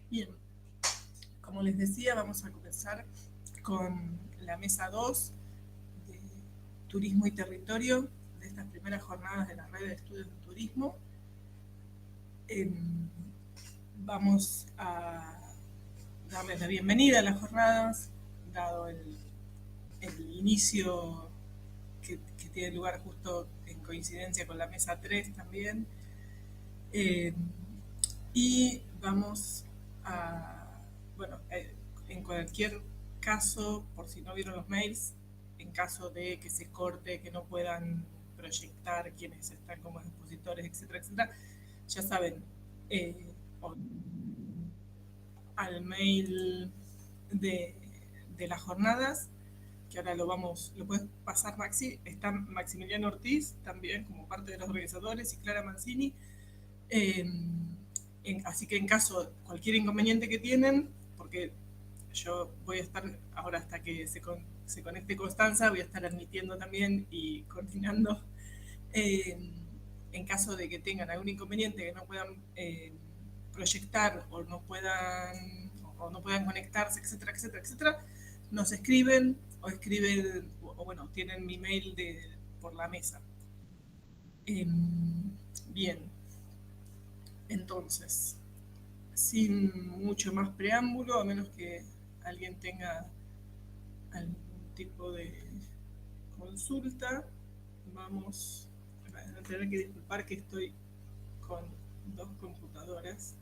Bien, como les decía, vamos a comenzar con la mesa 2 de Turismo y Territorio de estas primeras jornadas de la Red de Estudios de Turismo. Vamos a darles la bienvenida a las jornadas, dado el inicio que tiene lugar justo en coincidencia con la mesa 3 también. Y vamos a, bueno, en cualquier caso, por si no vieron los mails, en caso de que se corte, que no puedan proyectar quienes están como expositores, etcétera, etcétera, ya saben, al mail de las jornadas, que ahora lo puedes pasar Maxi, está Maximiliano Ortiz también como parte de los organizadores y Clara Mancini. Así que en caso, cualquier inconveniente que tienen, porque yo voy a estar ahora hasta que se conecte Constanza, voy a estar admitiendo también y coordinando. En caso de que tengan algún inconveniente, que no puedan proyectar o no puedan conectarse, etcétera, etcétera, etcétera, nos escriben o bueno, tienen mi mail por la mesa. Bien, entonces, sin mucho más preámbulo, a menos que alguien tenga algún tipo de consulta, vamos a tener que disculpar que estoy con dos computadoras.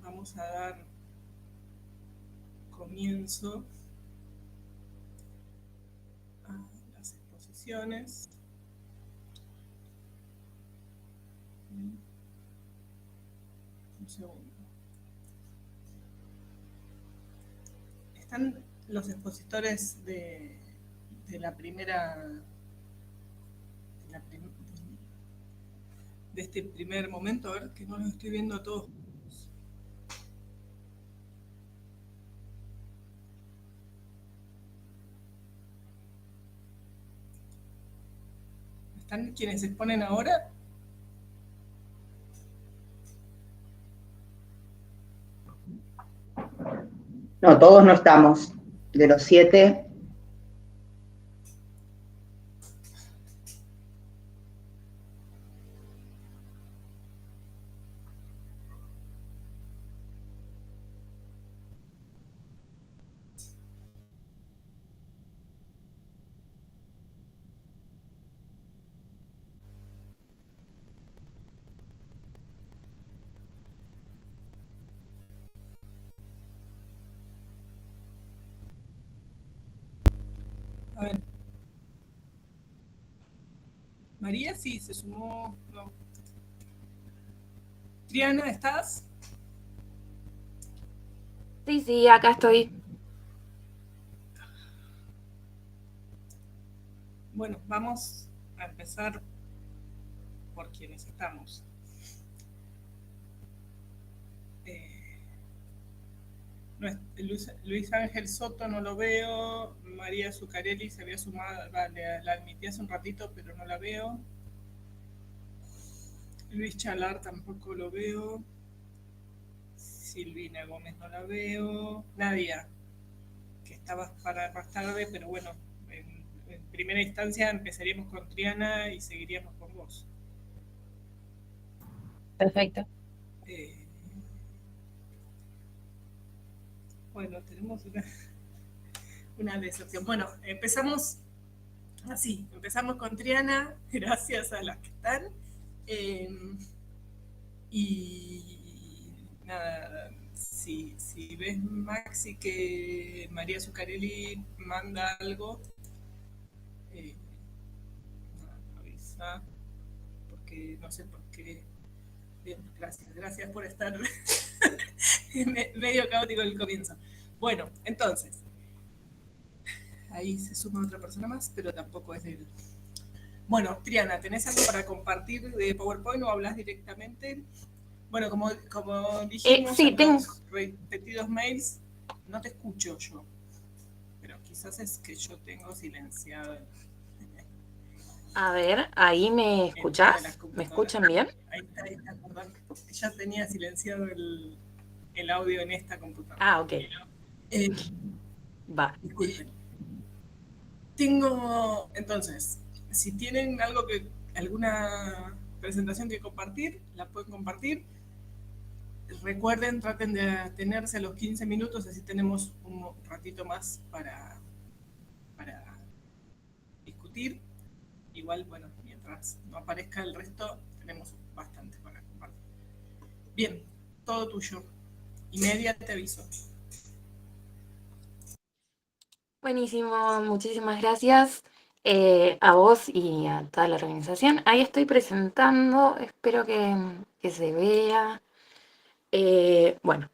Vamos a dar comienzo a las exposiciones. Un segundo. Están los expositores de la primera de este primer momento, a ver que no los estoy viendo a todos. ¿Están quienes se exponen ahora? No, todos no estamos. De los 7. A ver. María sí, se sumó. No. Triana, ¿estás? Sí, sí, acá estoy. Bueno, vamos a empezar por quienes estamos. Luis Ángel Soto no lo veo. María Zuccarelli se había sumado, vale, la admití hace un ratito, pero no la veo. Luis Chalar tampoco lo veo. Silvina Gómez no la veo. Nadia, que estaba para más tarde, pero bueno, en primera instancia empezaríamos con Triana y seguiríamos con vos. Perfecto. Bueno, tenemos una decepción. Bueno, empezamos así, empezamos con Triana, gracias a las que están. Y nada, si ves, Maxi, que María Zuccarelli manda algo, avisa, porque no sé por qué. Bien, gracias por estar medio caótico el comienzo. Bueno, entonces, ahí se suma otra persona más, pero tampoco es del... Bueno, Triana, ¿tenés algo para compartir de PowerPoint o hablas directamente? Bueno, como dijimos Sí, en los repetidos mails, no te escucho yo, pero quizás es que yo tengo silenciado. A ver, ¿ahí me en una de las escuchás? ¿Me computadoras. escuchan bien? Ahí está, perdón. Ya tenía silenciado el audio en esta computadora. Ah, ok, Eh, va. Disculpen. Tengo, entonces, si tienen alguna presentación que compartir, la pueden compartir. Recuerden, traten de atenerse a los 15 minutos, así tenemos un ratito más para discutir. Igual, bueno, mientras no aparezca el resto, tenemos bastante para compartir. Bien, todo tuyo. Y media te aviso. Buenísimo, muchísimas gracias a vos y a toda la organización. Ahí estoy presentando, espero que se vea. Bueno,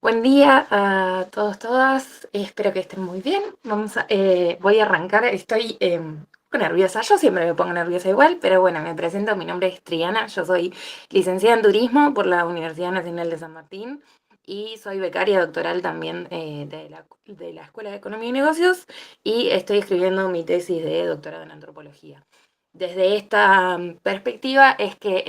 buen día a todos, todas. Espero que estén muy bien. Voy a arrancar. Estoy un poco nerviosa. Yo siempre me pongo nerviosa igual, pero bueno, me presento. Mi nombre es Triana. Yo soy licenciada en Turismo por la Universidad Nacional de San Martín y soy becaria doctoral también de la Escuela de Economía y Negocios y estoy escribiendo mi tesis de doctorado en antropología. Desde esta perspectiva es que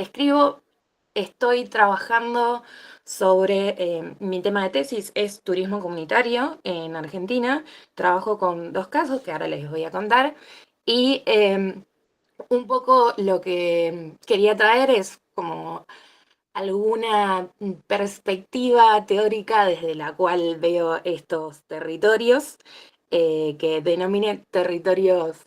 estoy trabajando sobre mi tema de tesis es turismo comunitario en Argentina. Trabajo con dos casos que ahora les voy a contar. Y un poco lo que quería traer es como alguna perspectiva teórica desde la cual veo estos territorios, que denomine territorios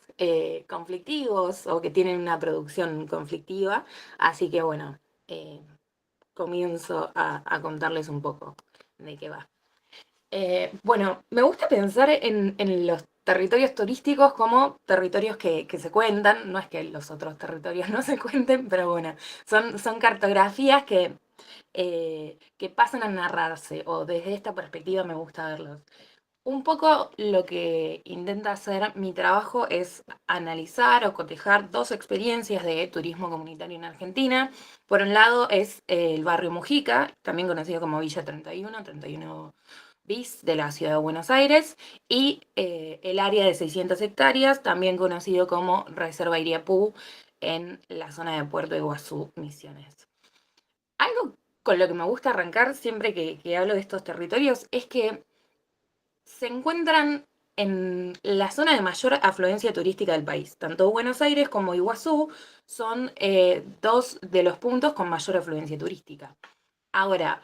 conflictivos o que tienen una producción conflictiva. Así que bueno, eh, comienzo a contarles un poco de qué va. Bueno, me gusta pensar en los territorios turísticos como territorios que se cuentan, no es que los otros territorios no se cuenten, pero bueno, son cartografías que pasan a narrarse, o desde esta perspectiva me gusta verlos. Un poco lo que intenta hacer mi trabajo es analizar o cotejar dos experiencias de turismo comunitario en Argentina. Por un lado es el barrio Mujica, también conocido como Villa 31 bis de la ciudad de Buenos Aires, y el área de 600 hectáreas, también conocido como Reserva Iriapú, en la zona de Puerto Iguazú, Misiones. Algo con lo que me gusta arrancar siempre que hablo de estos territorios es que se encuentran en la zona de mayor afluencia turística del país. Tanto Buenos Aires como Iguazú son dos de los puntos con mayor afluencia turística. Ahora,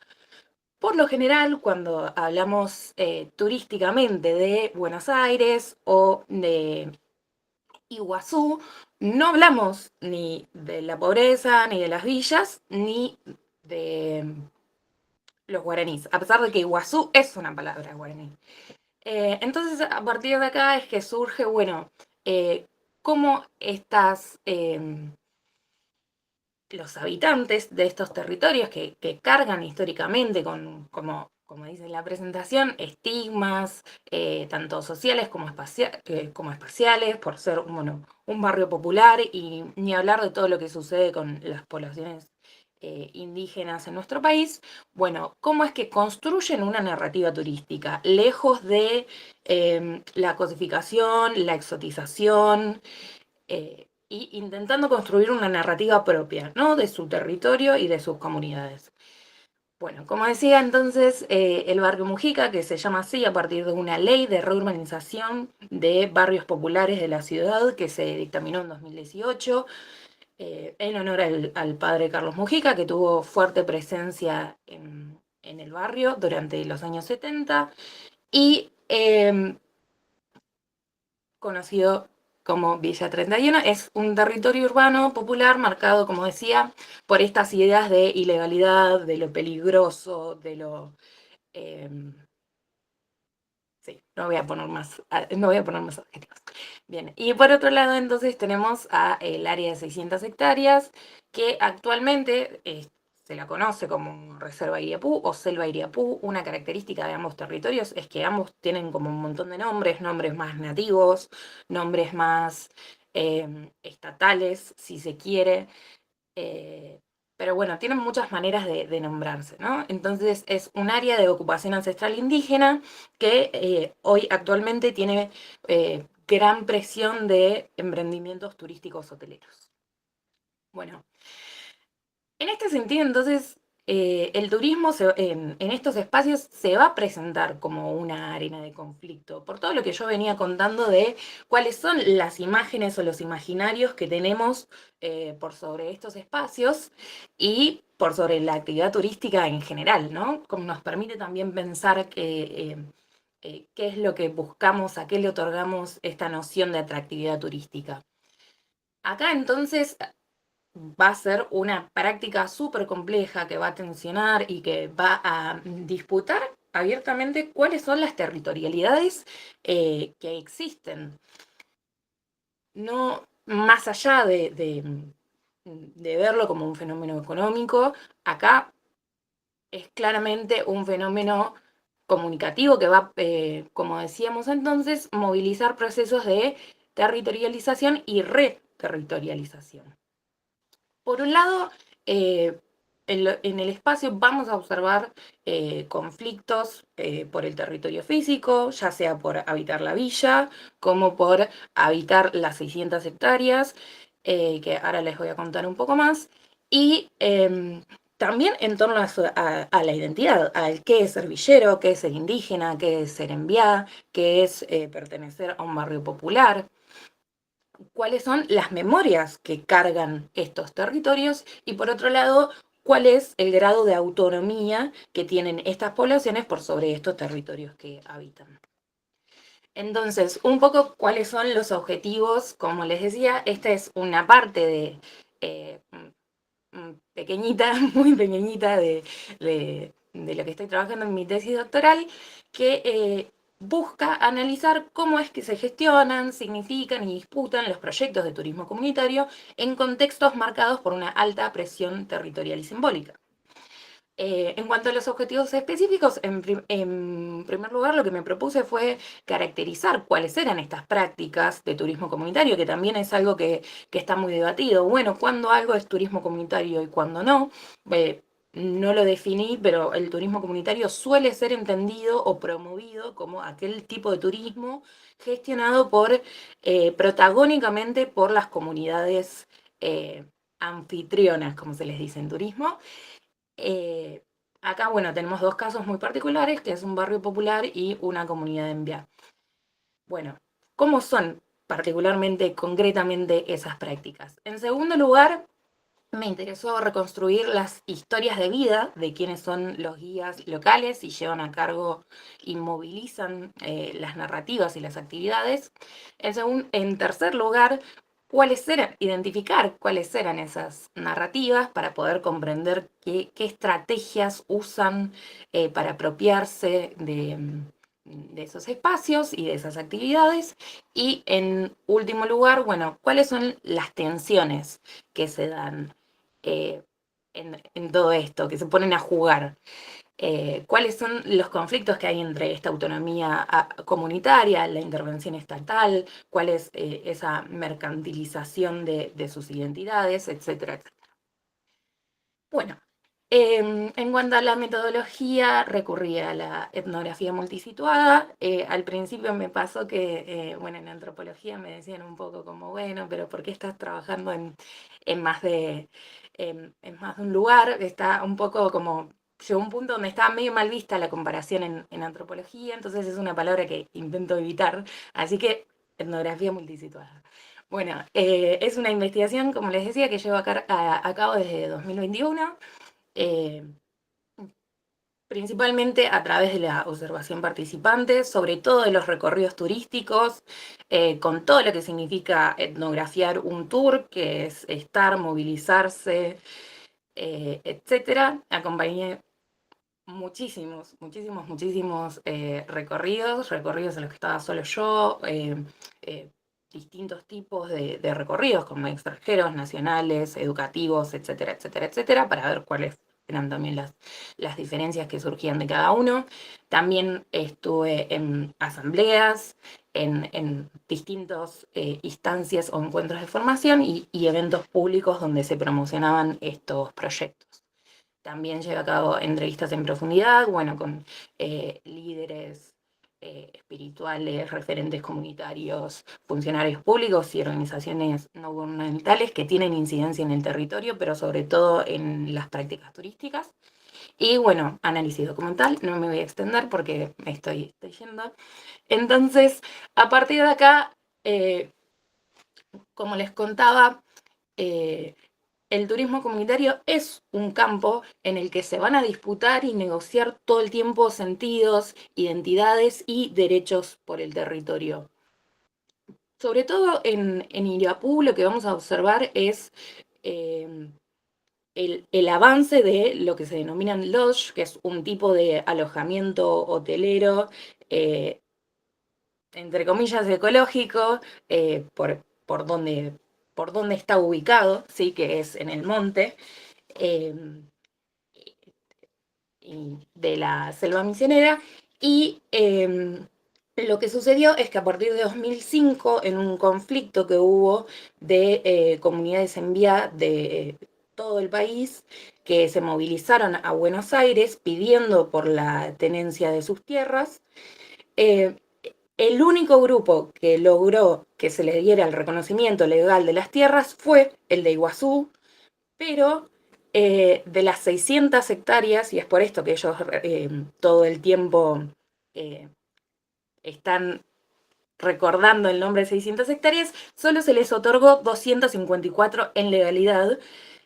por lo general, cuando hablamos turísticamente de Buenos Aires o de Iguazú, no hablamos ni de la pobreza, ni de las villas, ni de los guaraníes, a pesar de que Iguazú es una palabra guaraní. Entonces, a partir de acá es que surge, bueno, cómo los habitantes de estos territorios que cargan históricamente con, como dice en la presentación, estigmas, tanto sociales como espaciales, por ser, bueno, un barrio popular y ni hablar de todo lo que sucede con las poblaciones indígenas en nuestro país. Bueno, ¿cómo es que construyen una narrativa turística? Lejos de la cosificación, la exotización, y intentando construir una narrativa propia, ¿no? De su territorio y de sus comunidades. Bueno, como decía entonces, el barrio Mujica, que se llama así a partir de una ley de reurbanización de barrios populares de la ciudad que se dictaminó en 2018, en honor al padre Carlos Mujica, que tuvo fuerte presencia en el barrio durante los años 70 y conocido como Villa 31. Es un territorio urbano popular marcado, como decía, por estas ideas de ilegalidad, de lo peligroso, de lo... Eh, sí, no voy a poner más adjetivos. Bien, y por otro lado entonces tenemos a el área de 600 hectáreas, que actualmente se la conoce como Reserva Iriapú o Selva Iriapú. Una característica de ambos territorios es que ambos tienen como un montón de nombres más nativos, nombres más estatales, si se quiere. eh, pero bueno, tienen muchas maneras de nombrarse, ¿no? Entonces es un área de ocupación ancestral indígena que hoy actualmente tiene gran presión de emprendimientos turísticos hoteleros. Bueno, en este sentido, entonces, el turismo en estos espacios se va a presentar como una arena de conflicto, por todo lo que yo venía contando de cuáles son las imágenes o los imaginarios que tenemos por sobre estos espacios y por sobre la actividad turística en general, ¿no? Como nos permite también pensar qué es lo que buscamos, a qué le otorgamos esta noción de atractividad turística. Acá entonces va a ser una práctica súper compleja que va a tensionar y que va a disputar abiertamente cuáles son las territorialidades que existen. No más allá de verlo como un fenómeno económico, acá es claramente un fenómeno comunicativo que va, como decíamos entonces, movilizar procesos de territorialización y reterritorialización. Por un lado, en el espacio vamos a observar conflictos por el territorio físico, ya sea por habitar la villa, como por habitar las 600 hectáreas, que ahora les voy a contar un poco más, y también en torno a la identidad, al qué es ser villero, qué es ser indígena, qué es ser enviá, qué es pertenecer a un barrio popular, cuáles son las memorias que cargan estos territorios y por otro lado, cuál es el grado de autonomía que tienen estas poblaciones por sobre estos territorios que habitan. Entonces, un poco cuáles son los objetivos, como les decía, esta es una parte de pequeñita, muy pequeñita de lo que estoy trabajando en mi tesis doctoral, que busca analizar cómo es que se gestionan, significan y disputan los proyectos de turismo comunitario en contextos marcados por una alta presión territorial y simbólica. En cuanto a los objetivos específicos, en primer lugar lo que me propuse fue caracterizar cuáles eran estas prácticas de turismo comunitario, que también es algo que está muy debatido. Bueno, ¿cuándo algo es turismo comunitario y cuándo no? No lo definí, pero el turismo comunitario suele ser entendido o promovido como aquel tipo de turismo gestionado protagónicamente por las comunidades anfitrionas, como se les dice en turismo. Eh, Acá, bueno, tenemos dos casos muy particulares, que es un barrio popular y una comunidad de enviá. Bueno, ¿cómo son particularmente, concretamente esas prácticas? En segundo lugar, me interesó reconstruir las historias de vida de quienes son los guías locales y llevan a cargo y movilizan las narrativas y las actividades. En tercer lugar, identificar cuáles eran esas narrativas para poder comprender qué estrategias usan para apropiarse de esos espacios y de esas actividades. Y en último lugar, bueno, cuáles son las tensiones que se dan en todo esto, que se ponen a jugar. ¿Cuáles son los conflictos que hay entre esta autonomía comunitaria, la intervención estatal, cuál es esa mercantilización de sus identidades, etcétera, etcétera? Bueno, en cuanto a la metodología, recurrí a la etnografía multisituada. Al principio me pasó que, bueno, en antropología me decían un poco como, bueno, pero ¿por qué estás trabajando en más en más de un lugar? Está un poco como, llegó un punto donde estaba medio mal vista la comparación en antropología, entonces es una palabra que intento evitar, así que etnografía multisituada. Bueno, es una investigación, como les decía, que llevo a cabo desde 2021, eh, principalmente a través de la observación participante, sobre todo de los recorridos turísticos, con todo lo que significa etnografiar un tour, que es estar, movilizarse, etcétera. Acompañé muchísimos recorridos en los que estaba solo yo, distintos tipos de recorridos, como extranjeros, nacionales, educativos, etcétera, etcétera, etcétera, para ver cuáles eran también las diferencias que surgían de cada uno. También estuve en asambleas, en distintas instancias o encuentros de formación y eventos públicos donde se promocionaban estos proyectos. También lleva a cabo entrevistas en profundidad, bueno, con líderes espirituales, referentes comunitarios, funcionarios públicos y organizaciones no gubernamentales que tienen incidencia en el territorio, pero sobre todo en las prácticas turísticas. Y bueno, análisis documental, no me voy a extender porque me estoy yendo. Entonces, a partir de acá, como les contaba, el turismo comunitario es un campo en el que se van a disputar y negociar todo el tiempo sentidos, identidades y derechos por el territorio. Sobre todo en Iriapú lo que vamos a observar es el avance de lo que se denominan lodge, que es un tipo de alojamiento hotelero, entre comillas, ecológico, por donde está ubicado, ¿sí? Que es en el monte. Eh, de la selva misionera, y lo que sucedió es que a partir de 2005, en un conflicto que hubo de comunidades en vía de todo el país, que se movilizaron a Buenos Aires pidiendo por la tenencia de sus tierras, el único grupo que logró que se le diera el reconocimiento legal de las tierras fue el de Iguazú, pero de las 600 hectáreas, y es por esto que ellos todo el tiempo eh, están recordando el nombre de 600 hectáreas, solo se les otorgó 254 en legalidad,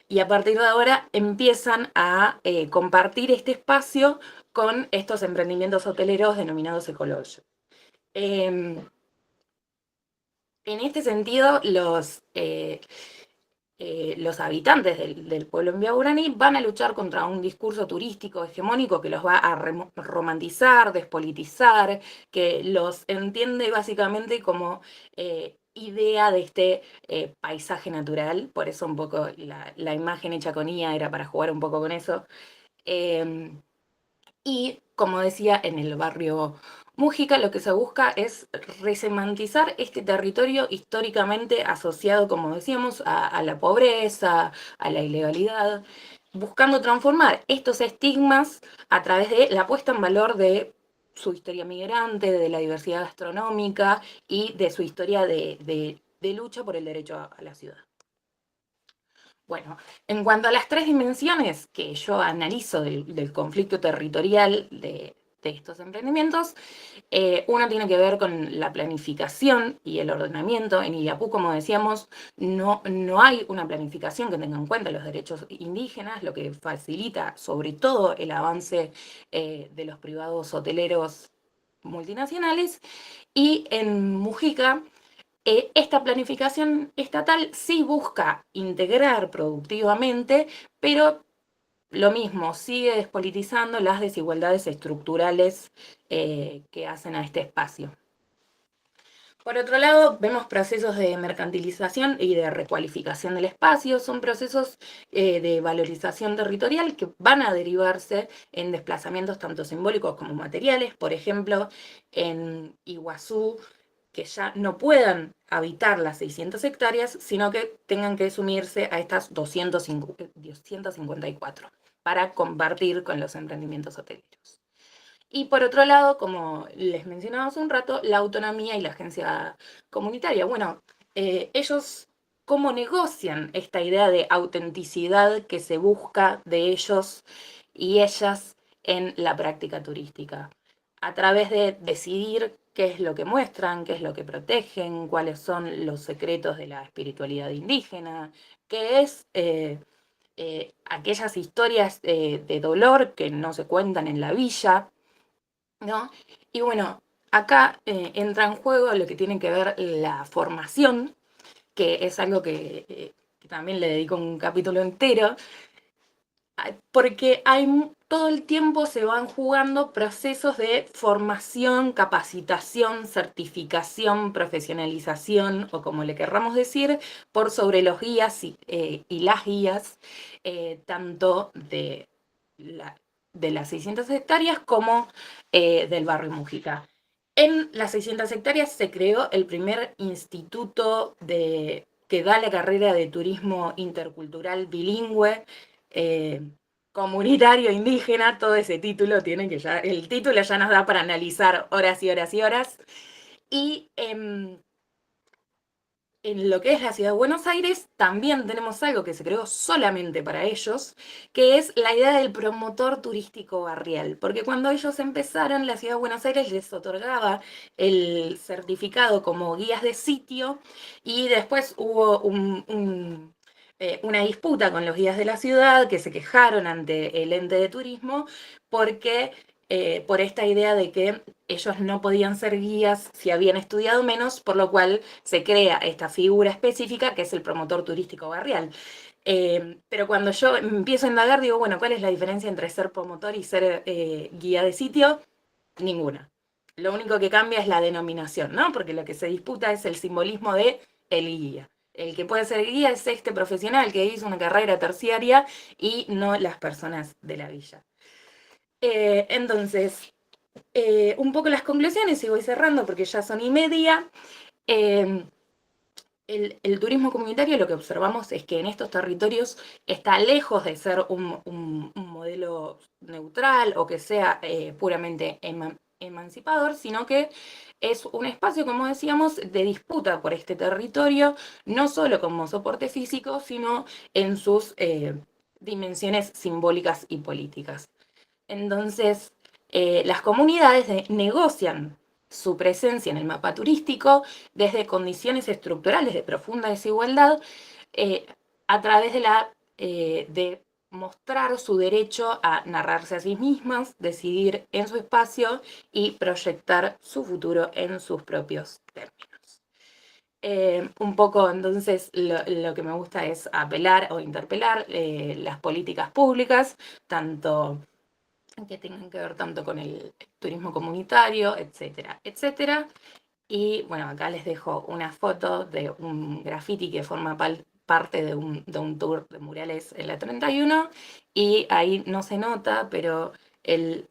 y a partir de ahora empiezan a compartir este espacio con estos emprendimientos hoteleros denominados ecológicos. En este sentido, los habitantes del pueblo en Villa Guaraní van a luchar contra un discurso turístico hegemónico que los va a romantizar, despolitizar, que los entiende básicamente como idea de este paisaje natural. Por eso un poco la imagen hecha con IA era para jugar un poco con eso. Y como decía, en el barrio Mújica lo que se busca es resemantizar este territorio históricamente asociado, como decíamos, a la pobreza, a la ilegalidad, buscando transformar estos estigmas a través de la puesta en valor de su historia migrante, de la diversidad gastronómica y de su historia de lucha por el derecho a la ciudad. Bueno, en cuanto a las tres dimensiones que yo analizo del conflicto territorial de estos emprendimientos, uno tiene que ver con la planificación y el ordenamiento. En Iriapú, como decíamos, no hay una planificación que tenga en cuenta los derechos indígenas, lo que facilita sobre todo el avance de los privados hoteleros multinacionales. Y en Mujica, esta planificación estatal sí busca integrar productivamente, pero lo mismo, sigue despolitizando las desigualdades estructurales que hacen a este espacio. Por otro lado, vemos procesos de mercantilización y de recualificación del espacio. Son procesos de valorización territorial que van a derivarse en desplazamientos tanto simbólicos como materiales. Por ejemplo, en Iguazú, que ya no puedan habitar las 600 hectáreas, sino que tengan que sumirse a estas 254 para compartir con los emprendimientos hoteleros. Y por otro lado, como les mencionaba hace un rato, la autonomía y la agencia comunitaria. Bueno, ellos cómo negocian esta idea de autenticidad que se busca de ellos y ellas en la práctica turística, a través de decidir qué es lo que muestran, qué es lo que protegen, cuáles son los secretos de la espiritualidad indígena, qué es aquellas historias de dolor que no se cuentan en la villa, ¿no? Y bueno, acá entra en juego lo que tiene que ver la formación, que es algo que también le dedico un capítulo entero, porque todo el tiempo se van jugando procesos de formación, capacitación, certificación, profesionalización, o como le querramos decir, por sobre los guías y las guías, tanto de las 600 hectáreas como del barrio Mujica. En las 600 hectáreas se creó el primer instituto que da la carrera de turismo intercultural bilingüe, comunitario indígena, todo ese título tiene que ya, el título ya nos da para analizar horas y horas y horas. Y en lo que es la ciudad de Buenos Aires, también tenemos algo que se creó solamente para ellos, que es la idea del promotor turístico barrial. Porque cuando ellos empezaron, la ciudad de Buenos Aires les otorgaba el certificado como guías de sitio y después hubo una disputa con los guías de la ciudad que se quejaron ante el ente de turismo porque por esta idea de que ellos no podían ser guías si habían estudiado menos, por lo cual se crea esta figura específica que es el promotor turístico barrial. Pero cuando yo empiezo a indagar, digo, bueno, ¿cuál es la diferencia entre ser promotor y ser guía de sitio? Ninguna. Lo único que cambia es la denominación, ¿no? Porque lo que se disputa es el simbolismo de el guía. El que puede ser guía es este profesional que hizo una carrera terciaria y no las personas de la villa. Entonces, un poco las conclusiones y voy cerrando porque ya son y media. Eh, el turismo comunitario lo que observamos es que en estos territorios está lejos de ser un modelo neutral o que sea puramente emancipador, sino que es un espacio, como decíamos, de disputa por este territorio, no solo como soporte físico, sino en sus dimensiones simbólicas y políticas. Entonces, las comunidades negocian su presencia en el mapa turístico desde condiciones estructurales de profunda desigualdad eh, a través de mostrar su derecho a narrarse a sí mismas, decidir en su espacio y proyectar su futuro en sus propios términos. Un poco entonces lo que me gusta es apelar o interpelar las políticas públicas, tanto que tengan que ver tanto con el turismo comunitario, etcétera, etcétera. Y bueno, acá les dejo una foto de un graffiti que forma parte de un tour de murales en la 31, y ahí no se nota, pero el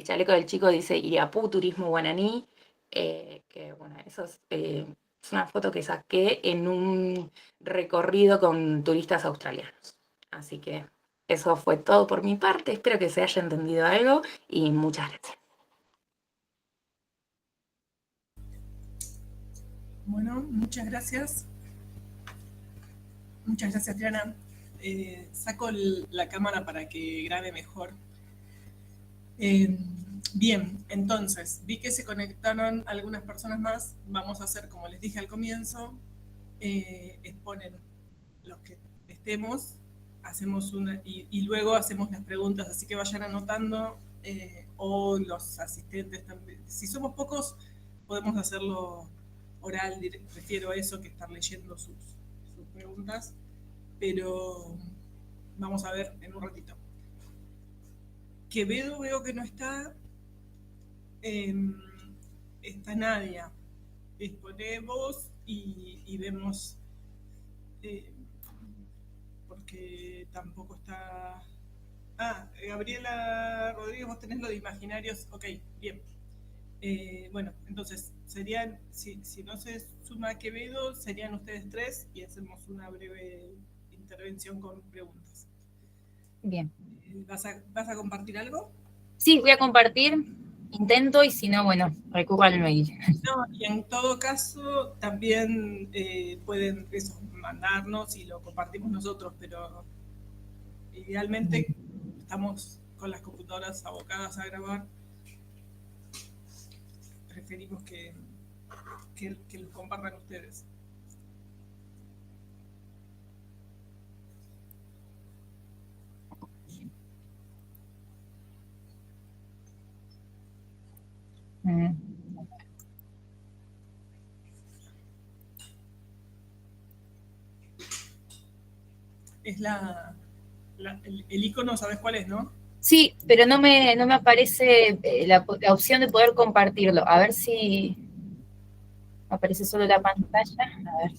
chaleco del chico dice Iriapú, Turismo Guaraní, que bueno, es una foto que saqué en un recorrido con turistas australianos. Así que eso fue todo por mi parte, espero que se haya entendido algo y muchas gracias. Bueno, muchas gracias. Muchas gracias, Triana. Saco la cámara para que grabe mejor. Bien, entonces, vi que se conectaron algunas personas más. Vamos a hacer, como les dije al comienzo, exponen los que estemos, hacemos y luego hacemos las preguntas, así que vayan anotando, o los asistentes también. Si somos pocos, podemos hacerlo oral, prefiero eso que estar leyendo sus preguntas, pero vamos a ver en un ratito. Quevedo veo que no está. Está Nadia. Exponemos y vemos, porque tampoco está. Gabriela Rodríguez, vos tenés lo de imaginarios. Ok, bien. Bueno, entonces serían, si no se suma Quevedo, serían ustedes tres y hacemos una breve intervención con preguntas. Bien. ¿Vas a compartir algo? Sí, voy a compartir, intento y si no, bueno, recurro al mail. No, y en todo caso también pueden mandarnos y lo compartimos nosotros, pero idealmente estamos con las computadoras abocadas a grabar. Preferimos que lo compartan ustedes. Es el icono, ¿sabes cuál es, no? Sí, pero no me aparece la opción de poder compartirlo. A ver si aparece solo la pantalla. A ver.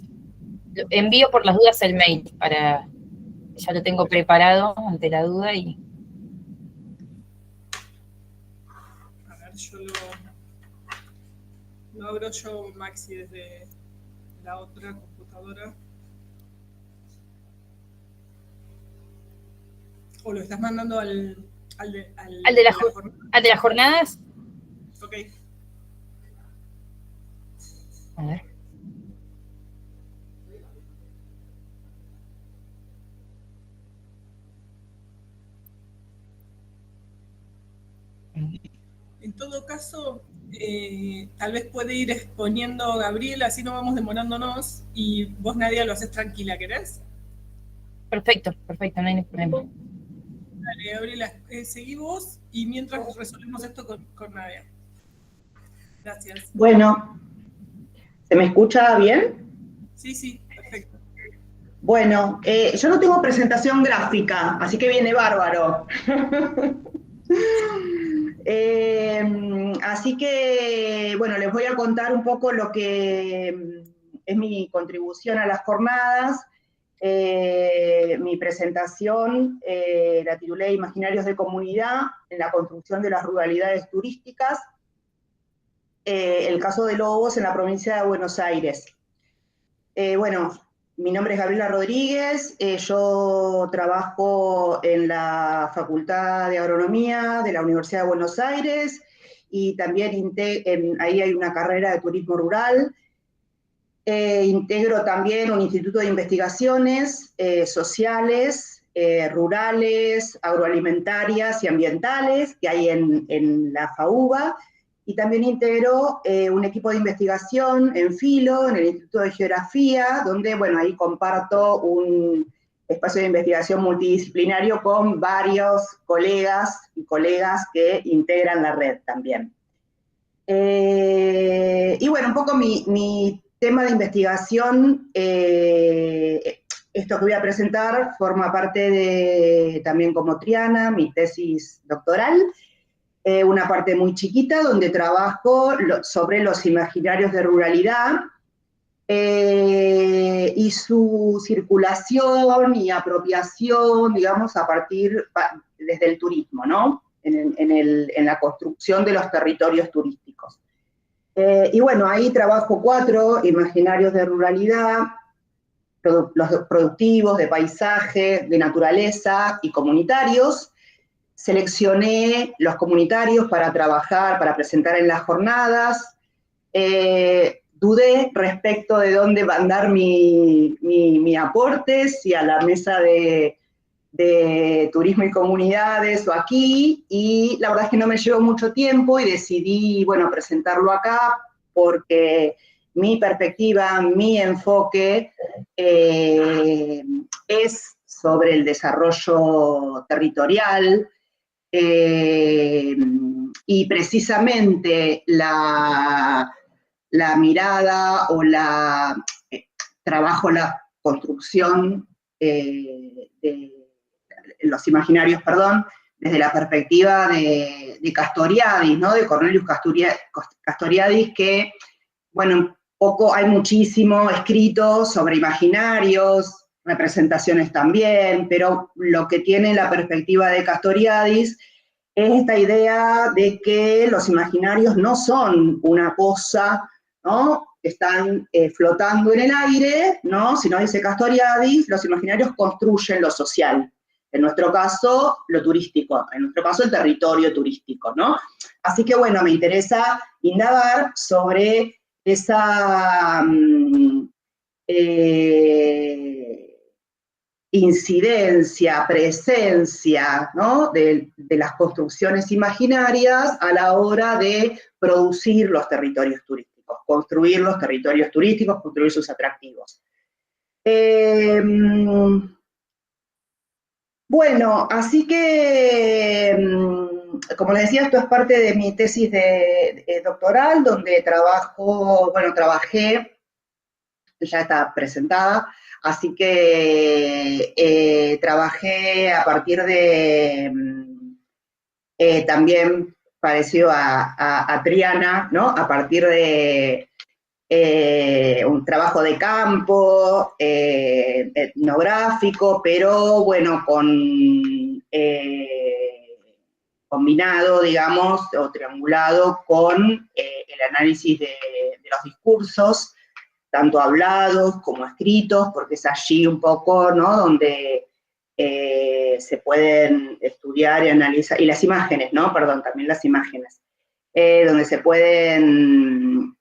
Envío por las dudas el mail para. Ya lo tengo preparado ante la duda y. A ver, yo lo abro yo, Maxi, desde la otra computadora. ¿O lo estás mandando al de las jornadas? Ok. A ver. En todo caso, tal vez puede ir exponiendo Gabriel, así no vamos demorándonos, y vos, Nadia, lo haces tranquila, ¿querés? Perfecto, no hay ningún problema. Dale, Gabriela, seguí vos, y mientras resolvemos esto con Nadia. Gracias. Bueno, ¿se me escucha bien? Sí, perfecto. Bueno, yo no tengo presentación gráfica, así que viene bárbaro. Así que, bueno, les voy a contar un poco lo que es mi contribución a las jornadas. Mi presentación la titulé Imaginarios de Comunidad en la construcción de las ruralidades turísticas, el caso de Lobos en la provincia de Buenos Aires. Bueno, mi nombre es Gabriela Rodríguez, yo trabajo en la Facultad de Agronomía de la Universidad de Buenos Aires y también ahí hay una carrera de turismo rural. Integro también un instituto de investigaciones sociales, rurales, agroalimentarias y ambientales que hay en la FAUBA. Y también integro un equipo de investigación en Filo, en el Instituto de Geografía, donde, bueno, ahí comparto un espacio de investigación multidisciplinario con varios colegas y colegas que integran la red también. Y bueno, un poco mi tema de investigación, esto que voy a presentar forma parte también como Triana, mi tesis doctoral, una parte muy chiquita donde trabajo sobre los imaginarios de ruralidad y su circulación y apropiación, digamos, desde el turismo, ¿no? En la construcción de los territorios turísticos. Y bueno, ahí trabajo 4 imaginarios de ruralidad, los productivos, de paisaje, de naturaleza y comunitarios. Seleccioné los comunitarios para trabajar, para presentar en las jornadas. Dudé respecto de dónde mandar mi aporte, si a la mesa de turismo y comunidades o aquí, y la verdad es que no me llevó mucho tiempo y decidí, bueno, presentarlo acá porque mi perspectiva, mi enfoque es sobre el desarrollo territorial y precisamente la mirada o trabajo la construcción de los imaginarios, perdón, desde la perspectiva de Castoriadis, ¿no? De Cornelius Castoriadis, que, bueno, un poco hay muchísimo escrito sobre imaginarios, representaciones también, pero lo que tiene la perspectiva de Castoriadis es esta idea de que los imaginarios no son una cosa, ¿no? Están flotando en el aire, ¿no? Sino, dice Castoriadis, los imaginarios construyen lo social. En nuestro caso, lo turístico, en nuestro caso, el territorio turístico, ¿no? Así que, bueno, me interesa indagar sobre esa incidencia, presencia, ¿no? de las construcciones imaginarias a la hora de producir los territorios turísticos, construir los territorios turísticos, construir sus atractivos. Bueno, así que, como les decía, esto es parte de mi tesis doctoral, donde trabajé, ya está presentada, así que trabajé a partir de, también parecido a Triana, ¿no? A partir de un trabajo de campo, etnográfico, pero bueno, combinado, digamos, o triangulado con el análisis de los discursos, tanto hablados como escritos, porque es allí un poco, ¿no? Donde se pueden estudiar y analizar, y las imágenes, ¿no? Perdón, también las imágenes, donde se pueden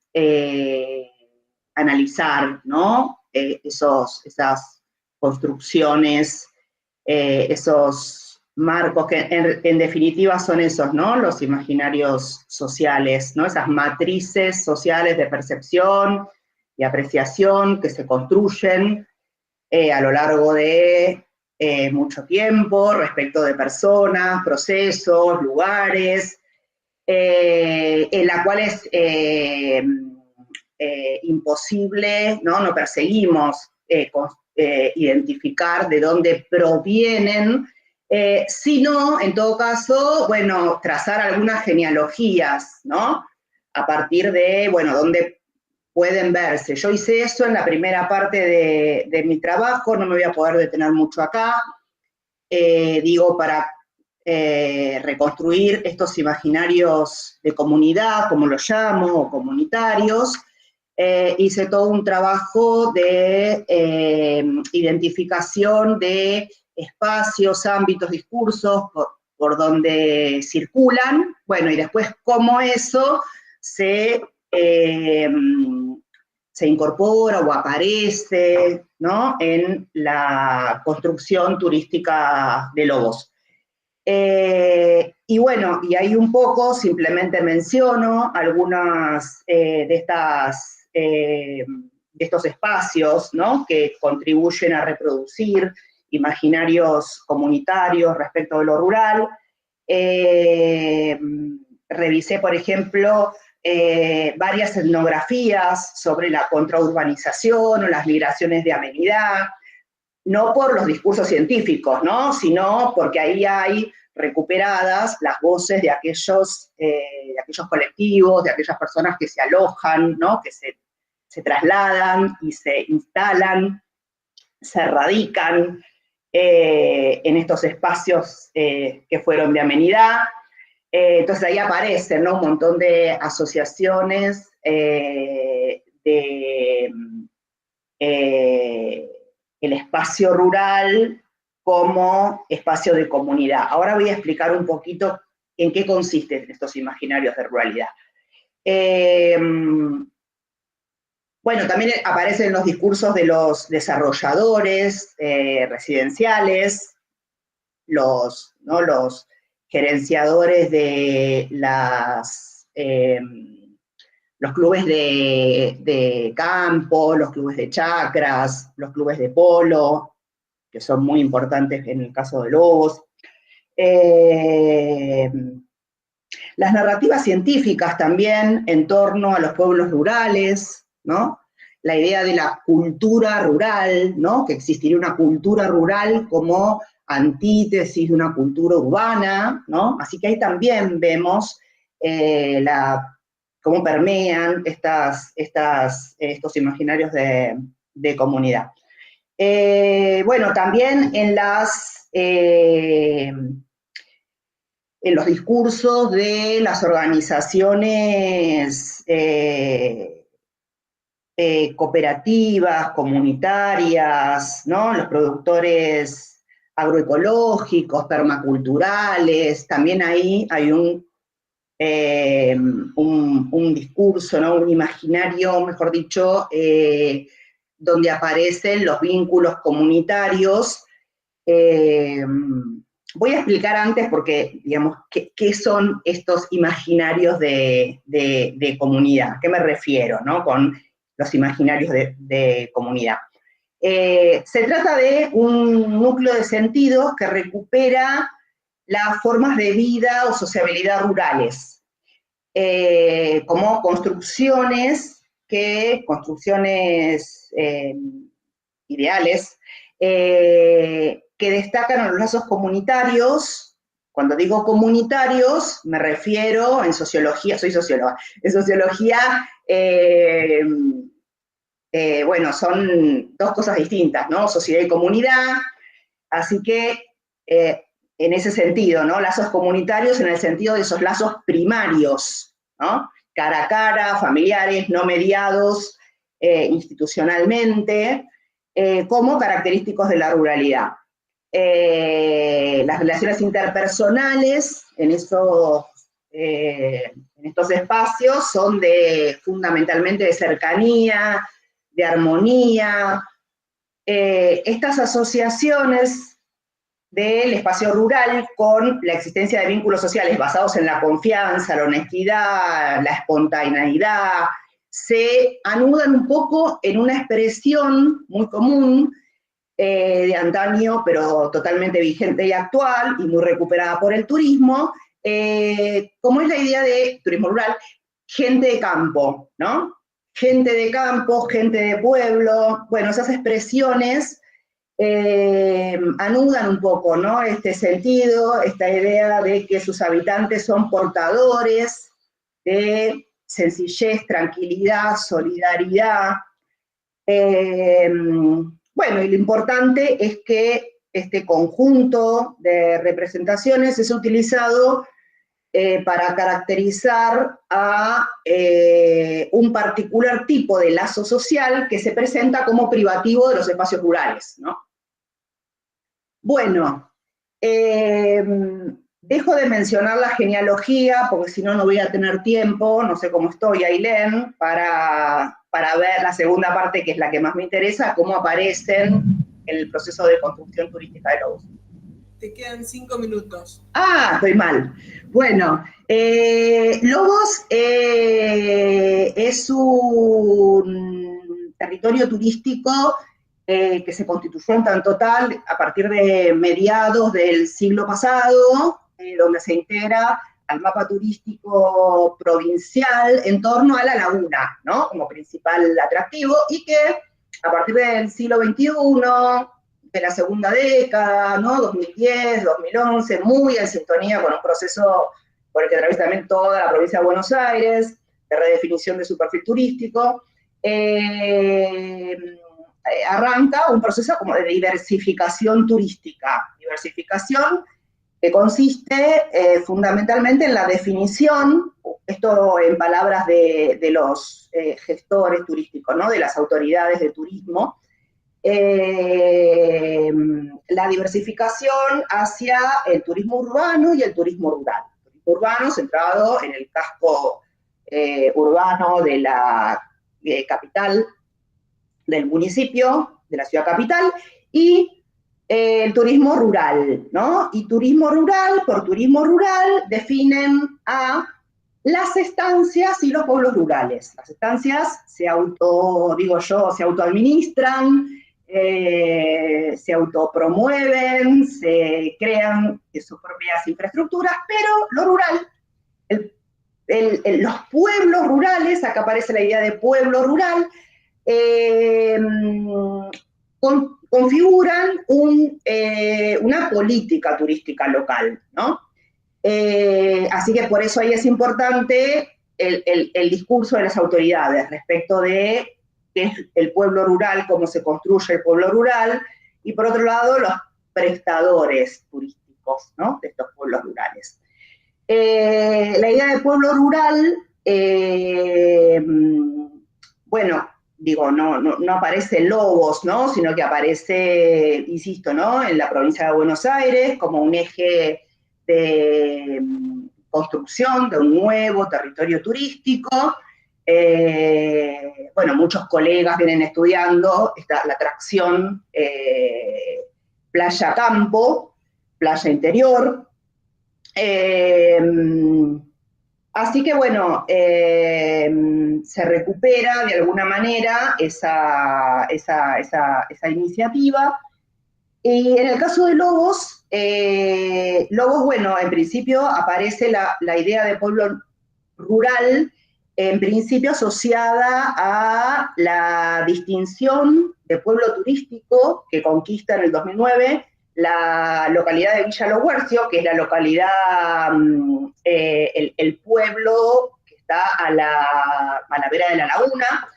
analizar, ¿no? Esas construcciones, esos marcos que en definitiva son esos, ¿no? Los imaginarios sociales, ¿no? Esas matrices sociales de percepción y apreciación que se construyen a lo largo de mucho tiempo respecto de personas, procesos, lugares, en la cual es imposible, no perseguimos identificar de dónde provienen, sino, en todo caso, bueno, trazar algunas genealogías, ¿no? A partir de, bueno, dónde pueden verse. Yo hice eso en la primera parte de mi trabajo, no me voy a poder detener mucho acá, digo, para reconstruir estos imaginarios de comunidad, como los llamo, o comunitarios. Hice todo un trabajo de identificación de espacios, ámbitos, discursos por donde circulan, bueno, y después cómo eso se incorpora o aparece, ¿no? En la construcción turística de Lobos. Y bueno, y ahí un poco simplemente menciono algunas de estos espacios, ¿no? Que contribuyen a reproducir imaginarios comunitarios respecto de lo rural. Revisé, por ejemplo, varias etnografías sobre la contraurbanización o las migraciones de amenidad, no por los discursos científicos, ¿no? Sino porque ahí hay recuperadas las voces de aquellos colectivos, de aquellas personas que se alojan, ¿no? Que se trasladan y se instalan, se radican en estos espacios que fueron de amenidad. Entonces ahí aparecen, ¿no? Un montón de asociaciones el espacio rural como espacio de comunidad. Ahora voy a explicar un poquito en qué consisten estos imaginarios de ruralidad. Bueno, también aparecen los discursos de los desarrolladores residenciales, los gerenciadores de los clubes de campo, los clubes de chacras, los clubes de polo, que son muy importantes en el caso de Lobos. Las narrativas científicas también en torno a los pueblos rurales, ¿no? La idea de la cultura rural, ¿no? Que existiría una cultura rural como antítesis de una cultura urbana, ¿no? Así que ahí también vemos cómo permean estos imaginarios de comunidad. Bueno, también en los discursos de las organizaciones cooperativas, comunitarias, ¿no? Los productores agroecológicos, permaculturales, también ahí hay un discurso, ¿no? Un imaginario, mejor dicho, donde aparecen los vínculos comunitarios. Voy a explicar antes porque, digamos, qué son estos imaginarios de comunidad, ¿a qué me refiero, ¿no? Con los imaginarios de comunidad. Se trata de un núcleo de sentidos que recupera las formas de vida o sociabilidad rurales, como construcciones ideales, que destacan a los lazos comunitarios. Cuando digo comunitarios, me refiero en sociología, soy socióloga, en sociología, bueno, son dos cosas distintas, ¿no? Sociedad y comunidad, así que en ese sentido, ¿no? Lazos comunitarios en el sentido de esos lazos primarios, ¿no? Cara a cara, familiares, no mediados institucionalmente, como característicos de la ruralidad. las relaciones interpersonales en estos espacios son fundamentalmente de cercanía, de armonía. Estas asociaciones del espacio rural con la existencia de vínculos sociales basados en la confianza, la honestidad, la espontaneidad, se anudan un poco en una expresión muy común de antaño, pero totalmente vigente y actual, y muy recuperada por el turismo, como es la idea de turismo rural, gente de campo, ¿no? Gente de campo, gente de pueblo, bueno, esas expresiones anudan un poco, ¿no? Este sentido, esta idea de que sus habitantes son portadores de sencillez, tranquilidad, solidaridad. Bueno, y lo importante es que este conjunto de representaciones es utilizado para caracterizar a un particular tipo de lazo social que se presenta como privativo de los espacios rurales, ¿no? Bueno, dejo de mencionar la genealogía, porque si no, no voy a tener tiempo, no sé cómo estoy, Ailén, para ver la segunda parte, que es la que más me interesa, cómo aparecen en el proceso de construcción turística de Lobos. Te quedan 5 minutos. Ah, estoy mal. Bueno, Lobos es un territorio turístico que se constituyó en tanto tal a partir de mediados del siglo pasado, donde se integra al mapa turístico provincial en torno a la laguna, ¿no? Como principal atractivo, y que a partir del siglo XXI, de la segunda década, ¿no? 2010, 2011, muy en sintonía con un proceso por el que atraviesa también toda la provincia de Buenos Aires, de redefinición de su perfil turístico, arranca un proceso como de diversificación turística, diversificación que consiste fundamentalmente en la definición, esto en palabras de los gestores turísticos, ¿no? De las autoridades de turismo, la diversificación hacia el turismo urbano y el turismo rural. El turismo urbano centrado en el casco urbano de la capital, del municipio, de la ciudad capital, y el turismo rural, ¿no? Y turismo rural, por turismo rural, definen a las estancias y los pueblos rurales. Las estancias se autoadministran, se autopromueven, se crean sus propias infraestructuras, pero lo rural, los pueblos rurales, acá aparece la idea de pueblo rural, configuran una política turística local, ¿no? Así que por eso ahí es importante el discurso de las autoridades respecto de qué es el pueblo rural, cómo se construye el pueblo rural, y por otro lado los prestadores turísticos, ¿no? De estos pueblos rurales. La idea de pueblo rural, bueno, digo, no aparece Lobos, ¿no? Sino que aparece, insisto, ¿no? En la provincia de Buenos Aires como un eje de construcción de un nuevo territorio turístico. Bueno, muchos colegas vienen estudiando la atracción playa-campo, playa interior. Así que bueno, se recupera de alguna manera esa iniciativa. Y en el caso de Lobos, bueno, en principio aparece la idea de pueblo rural, en principio asociada a la distinción de pueblo turístico que conquista en el 2009 la localidad de Villa Los Huercios, que es la localidad, el pueblo que está a la vera de la laguna.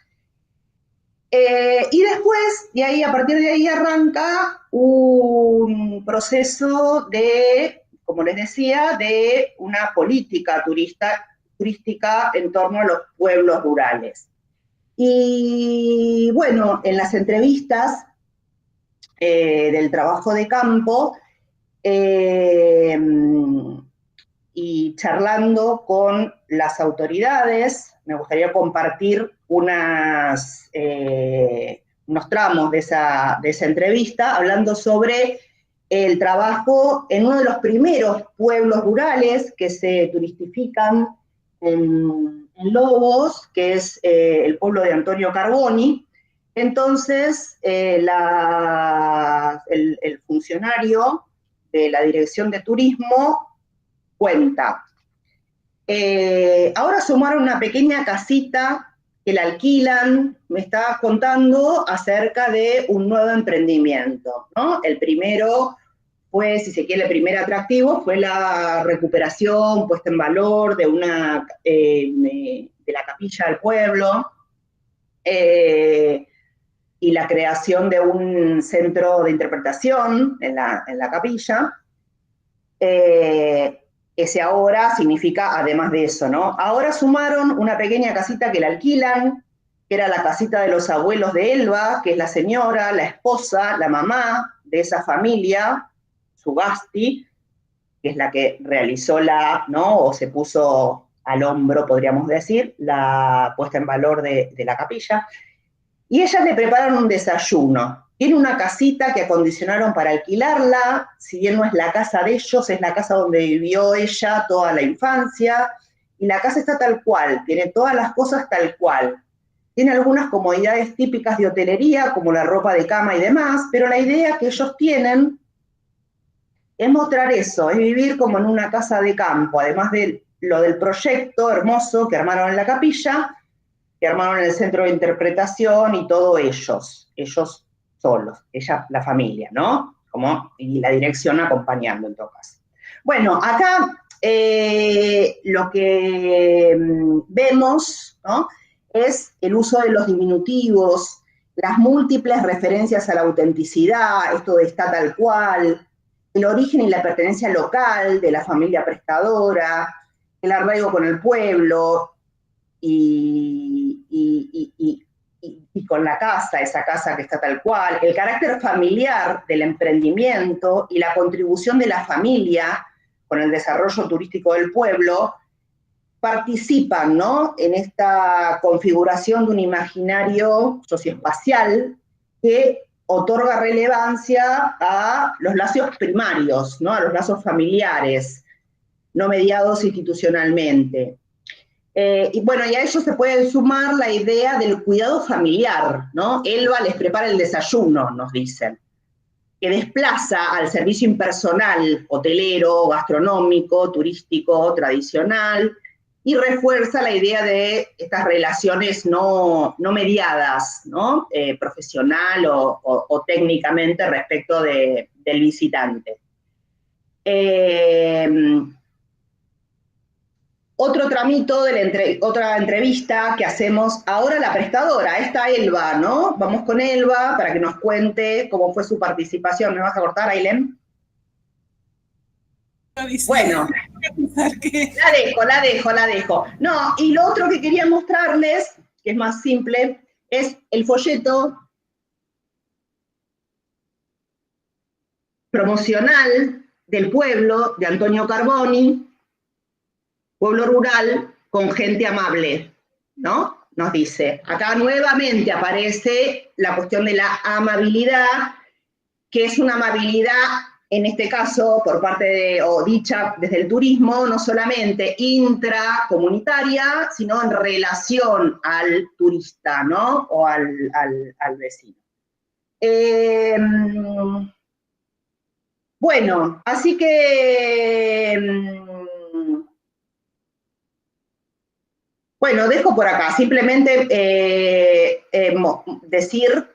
Y después, a partir de ahí arranca un proceso de, como les decía, de una política turística en torno a los pueblos rurales. Y bueno, en las entrevistas del trabajo de campo, y charlando con las autoridades, me gustaría compartir unos tramos de esa entrevista, hablando sobre el trabajo en uno de los primeros pueblos rurales que se turistifican en Lobos, que es el pueblo de Antonio Carboni. Entonces, el funcionario de la Dirección de Turismo cuenta, ahora sumaron una pequeña casita que la alquilan, me estaba contando acerca de un nuevo emprendimiento, ¿no? El primero fue, si se quiere, el primer atractivo fue la recuperación, puesta en valor de la capilla del pueblo, y la creación de un centro de interpretación en la capilla. Ese ahora significa además de eso, ¿no? Ahora sumaron una pequeña casita que la alquilan, que era la casita de los abuelos de Elba, que es la señora, la esposa, la mamá de esa familia, Sugasti, que es la que realizó ¿no? O se puso al hombro, podríamos decir, la puesta en valor de la capilla. Y ellas le preparan un desayuno. Tiene una casita que acondicionaron para alquilarla, si bien no es la casa de ellos, es la casa donde vivió ella toda la infancia, y la casa está tal cual, tiene todas las cosas tal cual. Tiene algunas comodidades típicas de hotelería, como la ropa de cama y demás, pero la idea que ellos tienen es mostrar eso, es vivir como en una casa de campo, además de lo del proyecto hermoso que armaron en la capilla, que armaron en el centro de interpretación y todo ellos solos, ella, la familia, ¿no? Y la dirección acompañando en todo caso. Bueno, acá lo que vemos, ¿no? Es el uso de los diminutivos, las múltiples referencias a la autenticidad, esto de está tal cual, el origen y la pertenencia local de la familia prestadora, el arraigo con el pueblo y con la casa, esa casa que está tal cual, el carácter familiar del emprendimiento y la contribución de la familia con el desarrollo turístico del pueblo, participan, ¿no? En esta configuración de un imaginario socioespacial que otorga relevancia a los lazos primarios, ¿no? A los lazos familiares, no mediados institucionalmente. Y bueno, y a ello se puede sumar la idea del cuidado familiar, ¿no? Elba les prepara el desayuno, nos dicen, que desplaza al servicio impersonal, hotelero, gastronómico, turístico, tradicional, y refuerza la idea de estas relaciones no mediadas, ¿no? Profesional o técnicamente respecto del visitante. Otro tramito de otra entrevista que hacemos ahora la prestadora, esta Elba, ¿no? Vamos con Elba para que nos cuente cómo fue su participación. ¿Me vas a cortar, Ailén? Bueno, la dejo. No, y lo otro que quería mostrarles, que es más simple, es el folleto promocional del pueblo de Antonio Carboni, pueblo rural con gente amable, ¿no? Nos dice. Acá nuevamente aparece la cuestión de la amabilidad, que es una amabilidad, en este caso, por parte o dicha desde el turismo, no solamente intracomunitaria, sino en relación al turista, ¿no? O al vecino. Bueno, así que... Bueno, dejo por acá, simplemente decir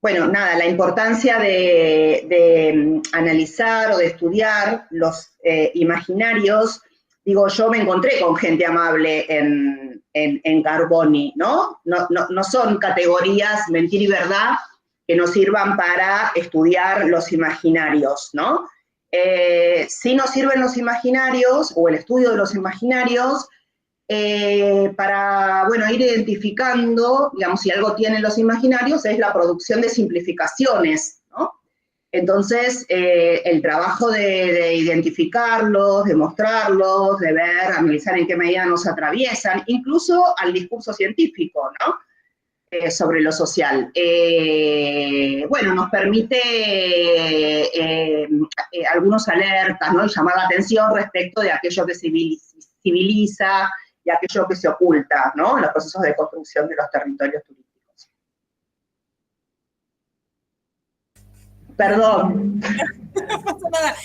bueno, nada, la importancia de analizar o de estudiar los imaginarios. Digo, yo me encontré con gente amable en Carboni, ¿no? No son categorías mentira y verdad que nos sirvan para estudiar los imaginarios, ¿no? Sí nos sirven los imaginarios, o el estudio de los imaginarios, para, bueno, ir identificando, digamos, si algo tienen los imaginarios, es la producción de simplificaciones, ¿no? Entonces, el trabajo de identificarlos, de mostrarlos, de ver, analizar en qué medida nos atraviesan, incluso al discurso científico, ¿no? Sobre lo social. Bueno, nos permite algunos alertas, ¿no? Y llamar la atención respecto de aquello que civiliza y aquello que se oculta, ¿no? En los procesos de construcción de los territorios turísticos. Perdón. No pasa nada.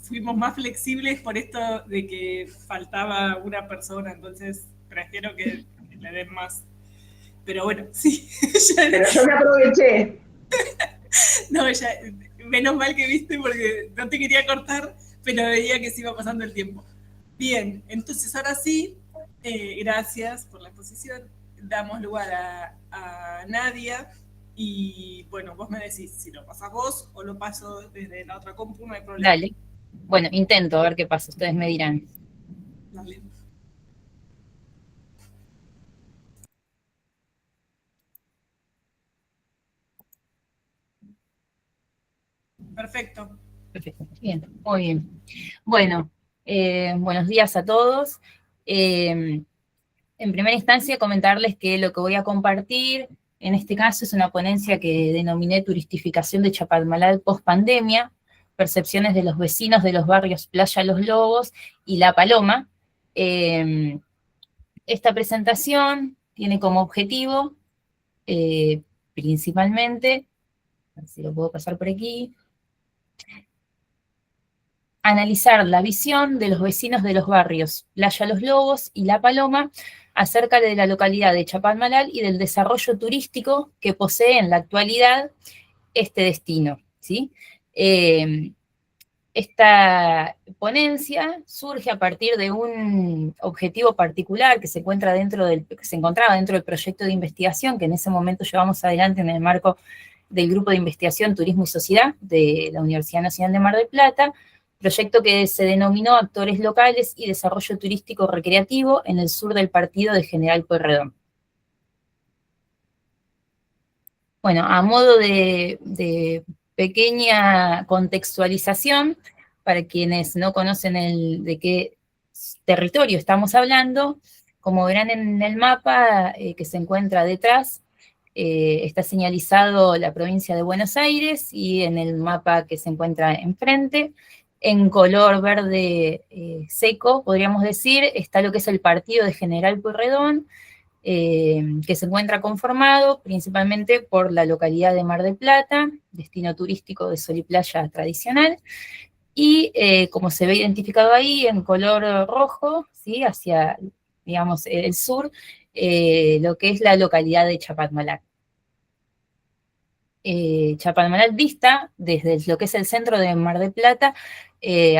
Fuimos más flexibles por esto de que faltaba una persona, entonces prefiero que le den más. Pero bueno, sí. Pero yo me aproveché. No, ya, menos mal que viste porque no te quería cortar, pero veía que se iba pasando el tiempo. Bien, entonces ahora sí, gracias por la exposición. Damos lugar a Nadia y bueno, vos me decís si lo pasás vos o lo paso desde la otra compu, no hay problema. Dale. Bueno, intento a ver qué pasa, ustedes me dirán. Dale. Perfecto. Perfecto. Bien, muy bien. Bueno, buenos días a todos. En primera instancia, comentarles que lo que voy a compartir, en este caso, es una ponencia que denominé Turistificación de Chapalmalal post-pandemia, percepciones de los vecinos de los barrios Playa Los Lobos y La Paloma. Esta presentación tiene como objetivo, principalmente, a ver si lo puedo pasar por aquí, analizar la visión de los vecinos de los barrios Playa Los Lobos y La Paloma acerca de la localidad de Chapalmalal y del desarrollo turístico que posee en la actualidad este destino, ¿sí? Esta ponencia surge a partir de un objetivo particular que se encontraba dentro del proyecto de investigación que en ese momento llevamos adelante en el marco del Grupo de Investigación Turismo y Sociedad de la Universidad Nacional de Mar del Plata, proyecto que se denominó Actores Locales y Desarrollo Turístico Recreativo en el sur del partido de General Pueyrredón. Bueno, a modo de pequeña contextualización, para quienes no conocen de qué territorio estamos hablando, como verán en el mapa que se encuentra detrás, está señalizado la provincia de Buenos Aires, y en el mapa que se encuentra enfrente, en color verde seco, podríamos decir, está lo que es el partido de General Pueyrredón, que se encuentra conformado principalmente por la localidad de Mar del Plata, destino turístico de sol y playa tradicional, y como se ve identificado ahí en color rojo, ¿sí? Hacia, digamos, el sur, lo que es la localidad de Chapalmalal. Chapalmalal dista desde lo que es el centro de Mar del Plata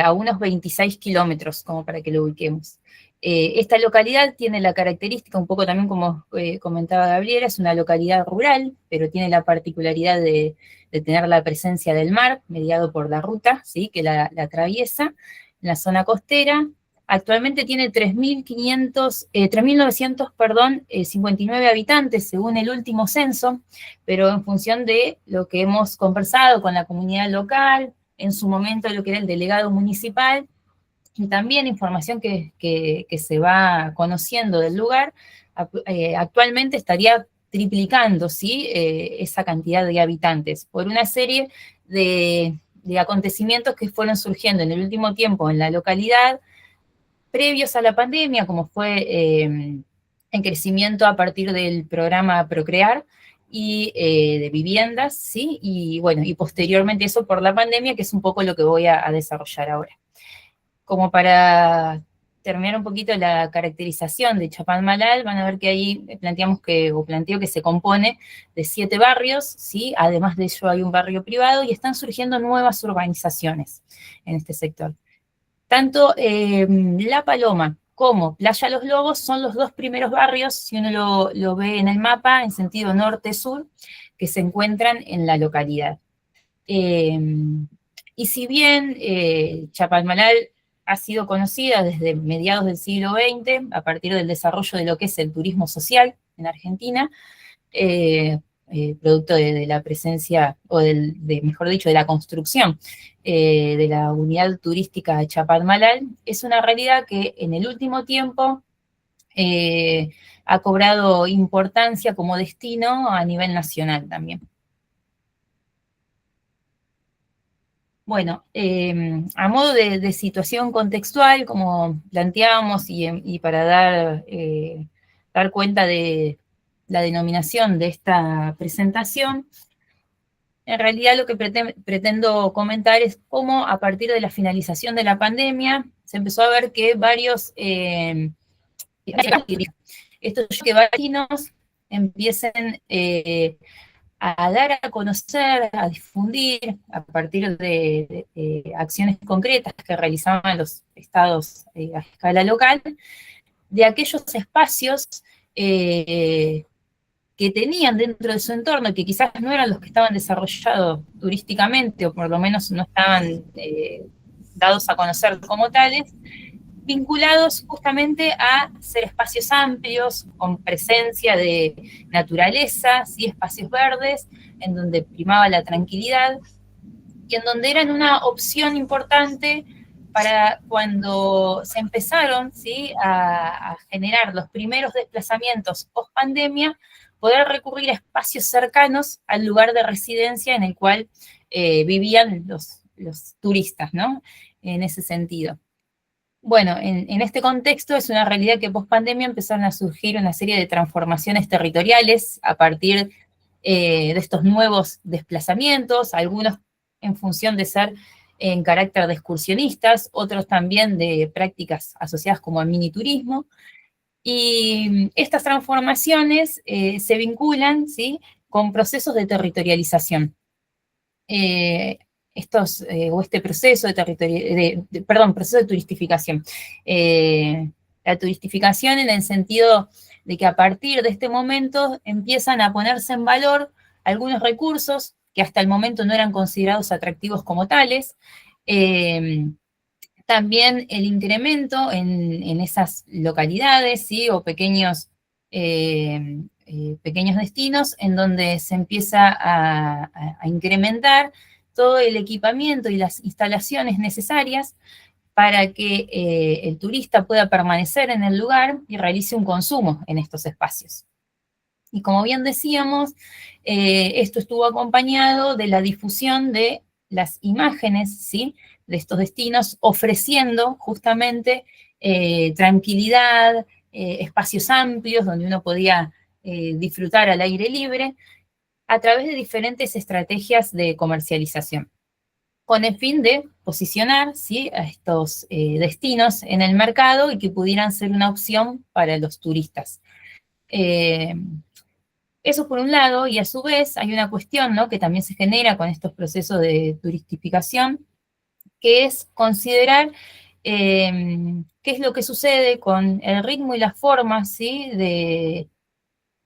a unos 26 kilómetros, como para que lo ubiquemos. Esta localidad tiene la característica, un poco también como comentaba Gabriela, es una localidad rural, pero tiene la particularidad de tener la presencia del mar, mediado por la ruta, ¿sí? Que la atraviesa en la zona costera. Actualmente tiene 3.959 habitantes, según el último censo, pero en función de lo que hemos conversado con la comunidad local, en su momento lo que era el delegado municipal, y también información que se va conociendo del lugar, actualmente estaría triplicando, ¿sí? Esa cantidad de habitantes, por una serie de acontecimientos que fueron surgiendo en el último tiempo en la localidad, previos a la pandemia, como fue el crecimiento a partir del programa Procrear y de viviendas, ¿sí? Y bueno, y posteriormente eso por la pandemia, que es un poco lo que voy a desarrollar ahora. Como para terminar un poquito la caracterización de Chapalmalal, van a ver que ahí planteo que se compone de 7 barrios, ¿sí? Además de ello hay un barrio privado y están surgiendo nuevas urbanizaciones en este sector. Tanto La Paloma como Playa Los Lobos son los dos primeros barrios, si uno lo ve en el mapa, en sentido norte-sur, que se encuentran en la localidad. Y si bien Chapalmalal ha sido conocida desde mediados del siglo XX, a partir del desarrollo de lo que es el turismo social en Argentina, producto de la presencia, o mejor dicho, de la construcción de la unidad turística Chapadmalal. Es una realidad que en el último tiempo ha cobrado importancia como destino a nivel nacional también. Bueno, a modo de situación contextual, como planteábamos, y para dar cuenta de la denominación de esta presentación, en realidad lo que pretendo comentar es cómo a partir de la finalización de la pandemia se empezó a ver que estos que vecinos empiecen a dar a conocer, a difundir, a partir de acciones concretas que realizaban los estados a escala local, de aquellos espacios que tenían dentro de su entorno, que quizás no eran los que estaban desarrollados turísticamente, o por lo menos no estaban dados a conocer como tales, vinculados justamente a ser espacios amplios, con presencia de naturaleza, ¿sí? Espacios verdes, en donde primaba la tranquilidad, y en donde eran una opción importante para cuando se empezaron, ¿sí? a generar los primeros desplazamientos post pandemia, poder recurrir a espacios cercanos al lugar de residencia en el cual vivían los turistas, ¿no? En ese sentido. Bueno, en este contexto es una realidad que post pandemia empezaron a surgir una serie de transformaciones territoriales a partir de estos nuevos desplazamientos, algunos en función de ser en carácter de excursionistas, otros también de prácticas asociadas como al miniturismo. Y estas transformaciones se vinculan, ¿sí? Con procesos de territorialización. Este proceso proceso de turistificación. La turistificación en el sentido de que a partir de este momento empiezan a ponerse en valor algunos recursos que hasta el momento no eran considerados atractivos como tales. También el incremento en esas localidades, ¿sí? O pequeños destinos en donde se empieza a incrementar todo el equipamiento y las instalaciones necesarias para que el turista pueda permanecer en el lugar y realice un consumo en estos espacios. Y como bien decíamos, esto estuvo acompañado de la difusión de las imágenes, ¿sí? De estos destinos, ofreciendo justamente tranquilidad, espacios amplios donde uno podía disfrutar al aire libre, a través de diferentes estrategias de comercialización, con el fin de posicionar, ¿sí? A estos destinos en el mercado y que pudieran ser una opción para los turistas. Eso por un lado, y a su vez hay una cuestión, ¿no? Que también se genera con estos procesos de turistificación, que es considerar qué es lo que sucede con el ritmo y las formas, ¿sí?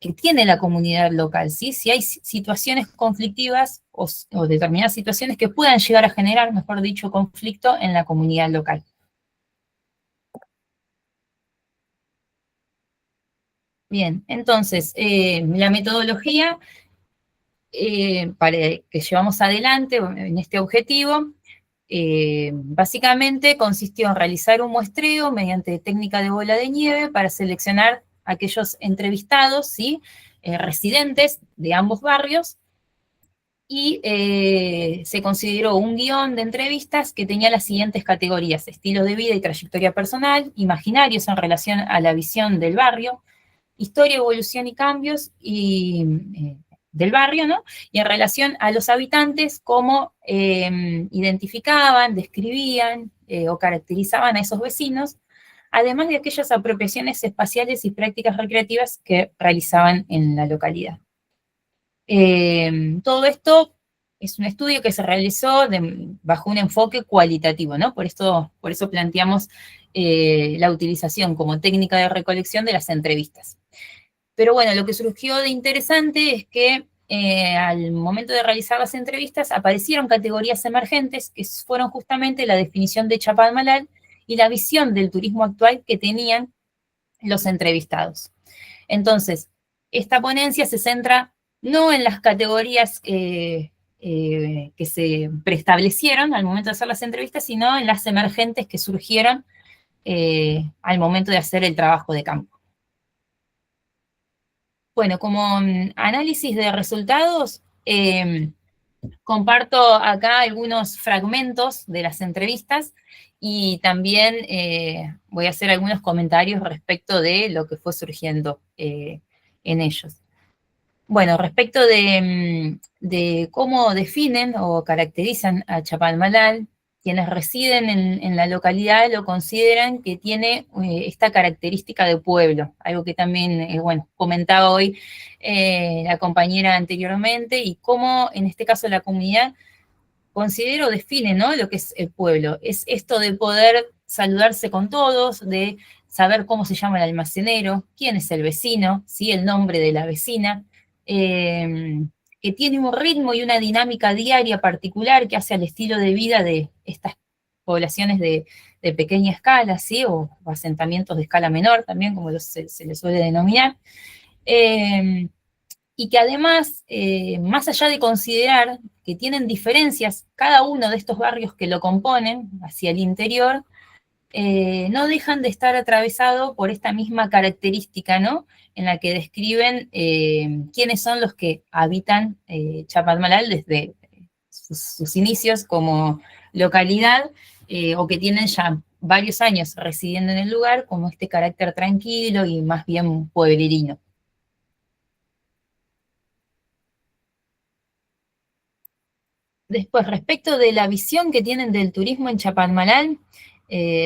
Que tiene la comunidad local, ¿sí? Si hay situaciones conflictivas o determinadas situaciones que puedan llegar a generar, mejor dicho, conflicto en la comunidad local. Bien, entonces, la metodología que llevamos adelante en este objetivo, básicamente consistió en realizar un muestreo mediante técnica de bola de nieve para seleccionar aquellos entrevistados, ¿sí? Residentes de ambos barrios, y se consideró un guión de entrevistas que tenía las siguientes categorías: estilo de vida y trayectoria personal, imaginarios en relación a la visión del barrio, historia, evolución y cambios del barrio, ¿no? Y en relación a los habitantes, cómo identificaban, describían o caracterizaban a esos vecinos, además de aquellas apropiaciones espaciales y prácticas recreativas que realizaban en la localidad. Todo esto es un estudio que se realizó bajo un enfoque cualitativo, ¿no? Por eso planteamos la utilización como técnica de recolección de las entrevistas. Pero bueno, lo que surgió de interesante es que al momento de realizar las entrevistas aparecieron categorías emergentes que fueron justamente la definición de Chapadmalal y la visión del turismo actual que tenían los entrevistados. Entonces, esta ponencia se centra no en las categorías que se preestablecieron al momento de hacer las entrevistas, sino en las emergentes que surgieron al momento de hacer el trabajo de campo. Bueno, como análisis de resultados, comparto acá algunos fragmentos de las entrevistas y también voy a hacer algunos comentarios respecto de lo que fue surgiendo en ellos. Bueno, respecto de cómo definen o caracterizan a Chapalmalal, quienes residen en la localidad lo consideran que tiene esta característica de pueblo, algo que también, bueno, comentaba hoy la compañera anteriormente, y cómo en este caso la comunidad considera o define, ¿no?, lo que es el pueblo. Es esto de poder saludarse con todos, de saber cómo se llama el almacenero, quién es el vecino, ¿sí?, el nombre de la vecina, que tiene un ritmo y una dinámica diaria particular que hace al estilo de vida de estas poblaciones de pequeña escala, ¿sí?, o asentamientos de escala menor también, como se les suele denominar, y que además, más allá de considerar que tienen diferencias cada uno de estos barrios que lo componen hacia el interior, no dejan de estar atravesado por esta misma característica, ¿no?, en la que describen quiénes son los que habitan Chapalmalal desde sus inicios como localidad, o que tienen ya varios años residiendo en el lugar, como este carácter tranquilo y más bien pueblerino. Después, respecto de la visión que tienen del turismo en Chapalmalal,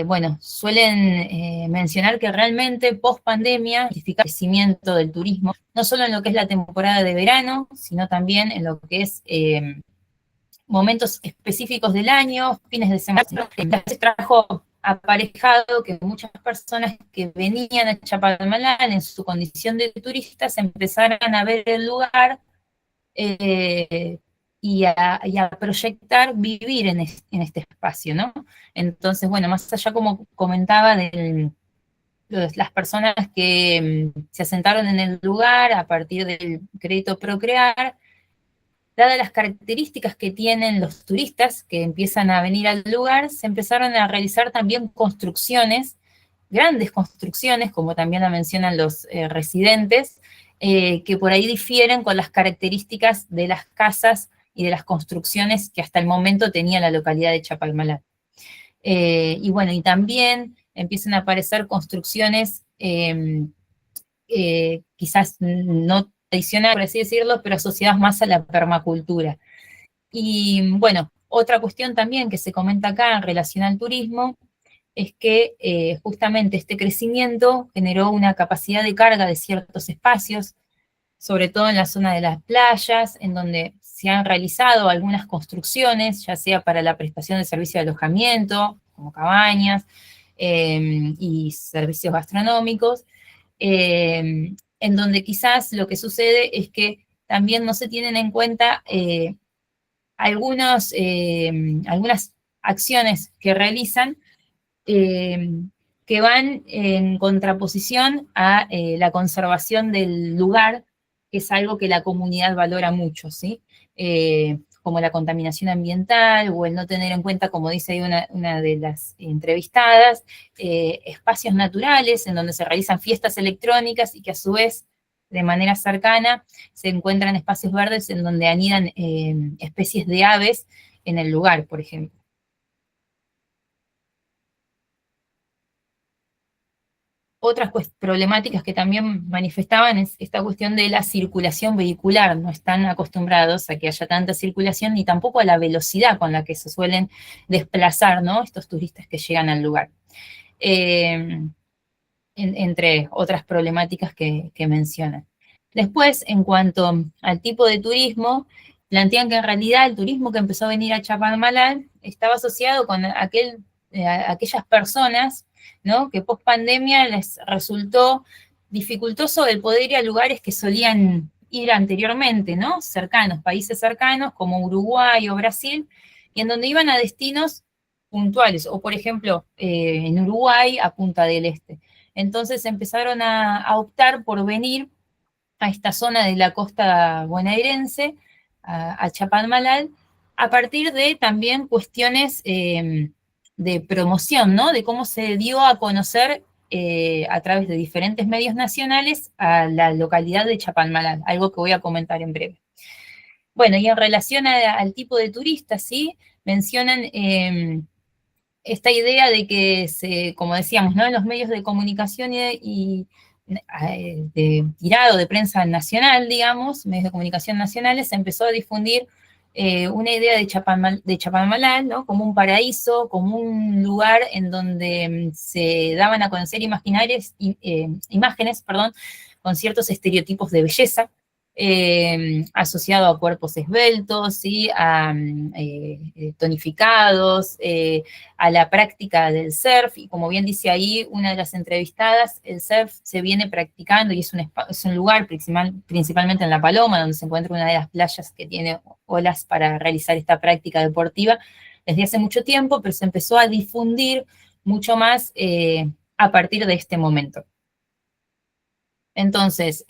bueno, suelen mencionar que realmente post pandemia significa crecimiento del turismo, no solo en lo que es la temporada de verano, sino también en lo que es momentos específicos del año, fines de semana. Se trajo aparejado que muchas personas que venían a Chapalmalal en su condición de turistas empezaran a ver el lugar y a proyectar vivir en este espacio, ¿no? Entonces, bueno, más allá, como comentaba, de las personas que se asentaron en el lugar a partir del crédito Procrear, dadas las características que tienen los turistas que empiezan a venir al lugar, se empezaron a realizar también construcciones, grandes construcciones, como también la mencionan los residentes, que por ahí difieren con las características de las casas y de las construcciones que hasta el momento tenía la localidad de Chapalmalal. Y bueno, y también empiezan a aparecer construcciones quizás no tradicionales, por así decirlo, pero asociadas más a la permacultura. Y bueno, otra cuestión también que se comenta acá en relación al turismo es que justamente este crecimiento generó una capacidad de carga de ciertos espacios, sobre todo en la zona de las playas, en donde se han realizado algunas construcciones, ya sea para la prestación de servicio de alojamiento, como cabañas, y servicios gastronómicos, en donde quizás lo que sucede es que también no se tienen en cuenta algunas acciones que realizan que van en contraposición a la conservación del lugar, que es algo que la comunidad valora mucho, ¿sí? Como la contaminación ambiental o el no tener en cuenta, como dice ahí una de las entrevistadas, espacios naturales en donde se realizan fiestas electrónicas y que a su vez, de manera cercana, se encuentran espacios verdes en donde anidan especies de aves en el lugar, por ejemplo. Otras problemáticas que también manifestaban es esta cuestión de la circulación vehicular. No están acostumbrados a que haya tanta circulación ni tampoco a la velocidad con la que se suelen desplazar, ¿no?, estos turistas que llegan al lugar. Entre otras problemáticas que mencionan. Después, en cuanto al tipo de turismo, plantean que en realidad el turismo que empezó a venir a Chapalmalal estaba asociado con aquellas personas, ¿no?, que post pandemia les resultó dificultoso el poder ir a lugares que solían ir anteriormente, ¿no?, cercanos, países cercanos como Uruguay o Brasil, y en donde iban a destinos puntuales, o por ejemplo, en Uruguay a Punta del Este. Entonces empezaron a optar por venir a esta zona de la costa bonaerense, a Chapadmalal, a partir de también cuestiones de promoción, ¿no? De cómo se dio a conocer a través de diferentes medios nacionales a la localidad de Chapadmalal, algo que voy a comentar en breve. Bueno, y en relación al tipo de turistas, ¿sí? Mencionan esta idea de que como decíamos, ¿no? En los medios de comunicación de tirado de prensa nacional, digamos, medios de comunicación nacionales, se empezó a difundir una idea de Chapadmalal, ¿no? Como un paraíso, como un lugar en donde se daban a conocer imágenes, perdón, con ciertos estereotipos de belleza, asociado a cuerpos esbeltos, ¿sí? A tonificados, a la práctica del surf, y como bien dice ahí una de las entrevistadas, el surf se viene practicando y es un lugar principalmente en La Paloma, donde se encuentra una de las playas que tiene olas para realizar esta práctica deportiva desde hace mucho tiempo, pero se empezó a difundir mucho más a partir de este momento. Entonces,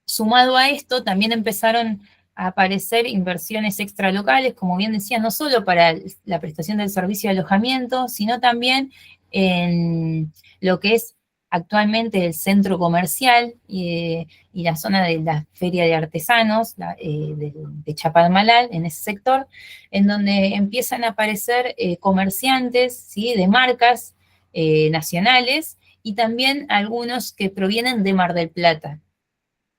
sumado a esto, también empezaron a aparecer inversiones extralocales, como bien decía, no solo para la prestación del servicio de alojamiento, sino también en lo que es actualmente el centro comercial y la zona de la feria de artesanos de Chapadmalal, en ese sector, en donde empiezan a aparecer comerciantes, ¿sí? De marcas nacionales, y también algunos que provienen de Mar del Plata.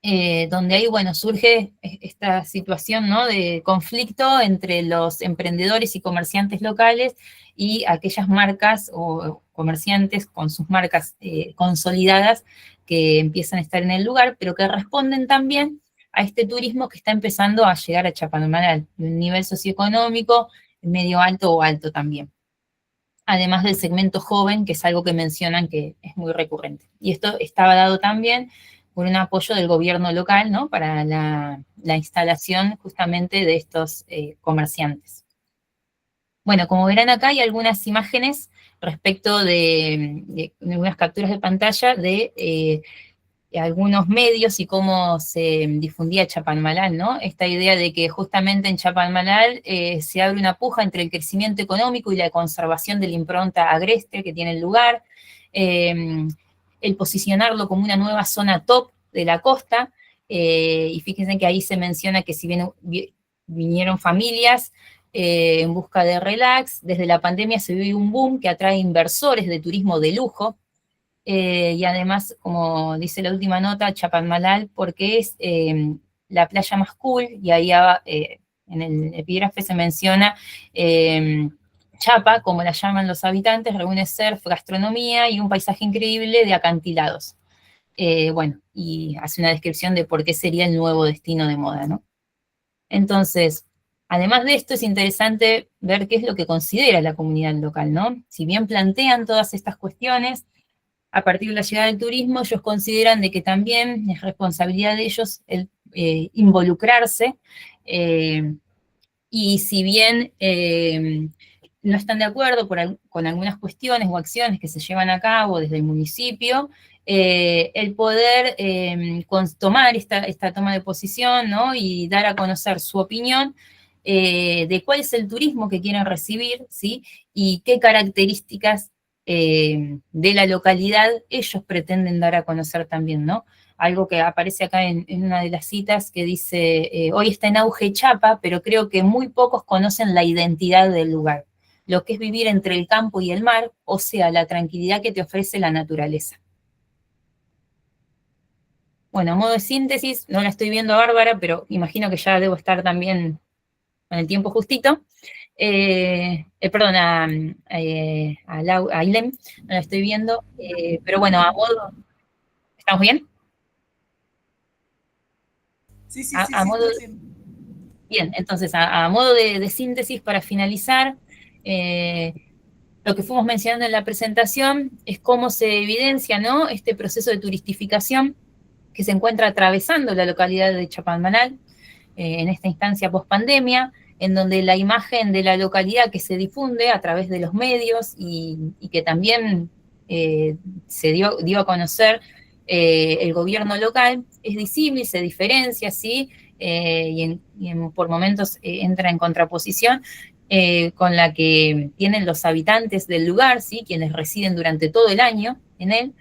Donde ahí, bueno, surge esta situación, ¿no? De conflicto entre los emprendedores y comerciantes locales y aquellas marcas o comerciantes con sus marcas consolidadas que empiezan a estar en el lugar, pero que responden también a este turismo que está empezando a llegar a Chapadmalal, de un nivel socioeconómico medio alto o alto también. Además del segmento joven, que es algo que mencionan que es muy recurrente. Y esto estaba dado también por un apoyo del gobierno local, ¿no? Para la instalación justamente de estos comerciantes. Bueno, como verán acá hay algunas imágenes respecto de algunas capturas de pantalla de algunos medios y cómo se difundía Chapadmalal, ¿no? Esta idea de que justamente en Chapadmalal se abre una puja entre el crecimiento económico y la conservación de la impronta agreste que tiene el lugar, el posicionarlo como una nueva zona top de la costa, y fíjense que ahí se menciona que si bien vinieron familias en busca de relax, desde la pandemia se vive un boom que atrae inversores de turismo de lujo, y además, como dice la última nota, Chapadmalal, porque es la playa más cool, y ahí en el epígrafe se menciona Chapa, como la llaman los habitantes, reúne surf, gastronomía y un paisaje increíble de acantilados. Bueno, y hace una descripción de por qué sería el nuevo destino de moda, ¿no? Entonces, además de esto, es interesante ver qué es lo que considera la comunidad local, ¿no? Si bien plantean todas estas cuestiones, a partir de la llegada del turismo, ellos consideran de que también es responsabilidad de ellos el involucrarse, y si bien no están de acuerdo con algunas cuestiones o acciones que se llevan a cabo desde el municipio, el poder tomar esta toma de posición, ¿no? Y dar a conocer su opinión de cuál es el turismo que quieren recibir, ¿sí? Y qué características de la localidad ellos pretenden dar a conocer también, ¿no? Algo que aparece acá en una de las citas que dice, hoy está en auge Chapa, pero creo que muy pocos conocen la identidad del lugar, lo que es vivir entre el campo y el mar, o sea, la tranquilidad que te ofrece la naturaleza. Bueno, a modo de síntesis, no la estoy viendo a Bárbara, pero imagino que ya debo estar también con el tiempo justito. Perdón, a Ailem, no la estoy viendo, pero bueno, a modo... ¿Estamos bien? Sí, sí, A sí, sí, modo, está bien. bien, entonces, a modo de síntesis para finalizar, lo que fuimos mencionando en la presentación es cómo se evidencia, ¿no? Este proceso de turistificación que se encuentra atravesando la localidad de Chapadmalal en esta instancia post-pandemia, en donde la imagen de la localidad que se difunde a través de los medios y que también se dio a conocer el gobierno local es disímil, se diferencia, ¿sí? Por momentos entra en contraposición con la que tienen los habitantes del lugar, ¿sí? Quienes residen durante todo el año en él.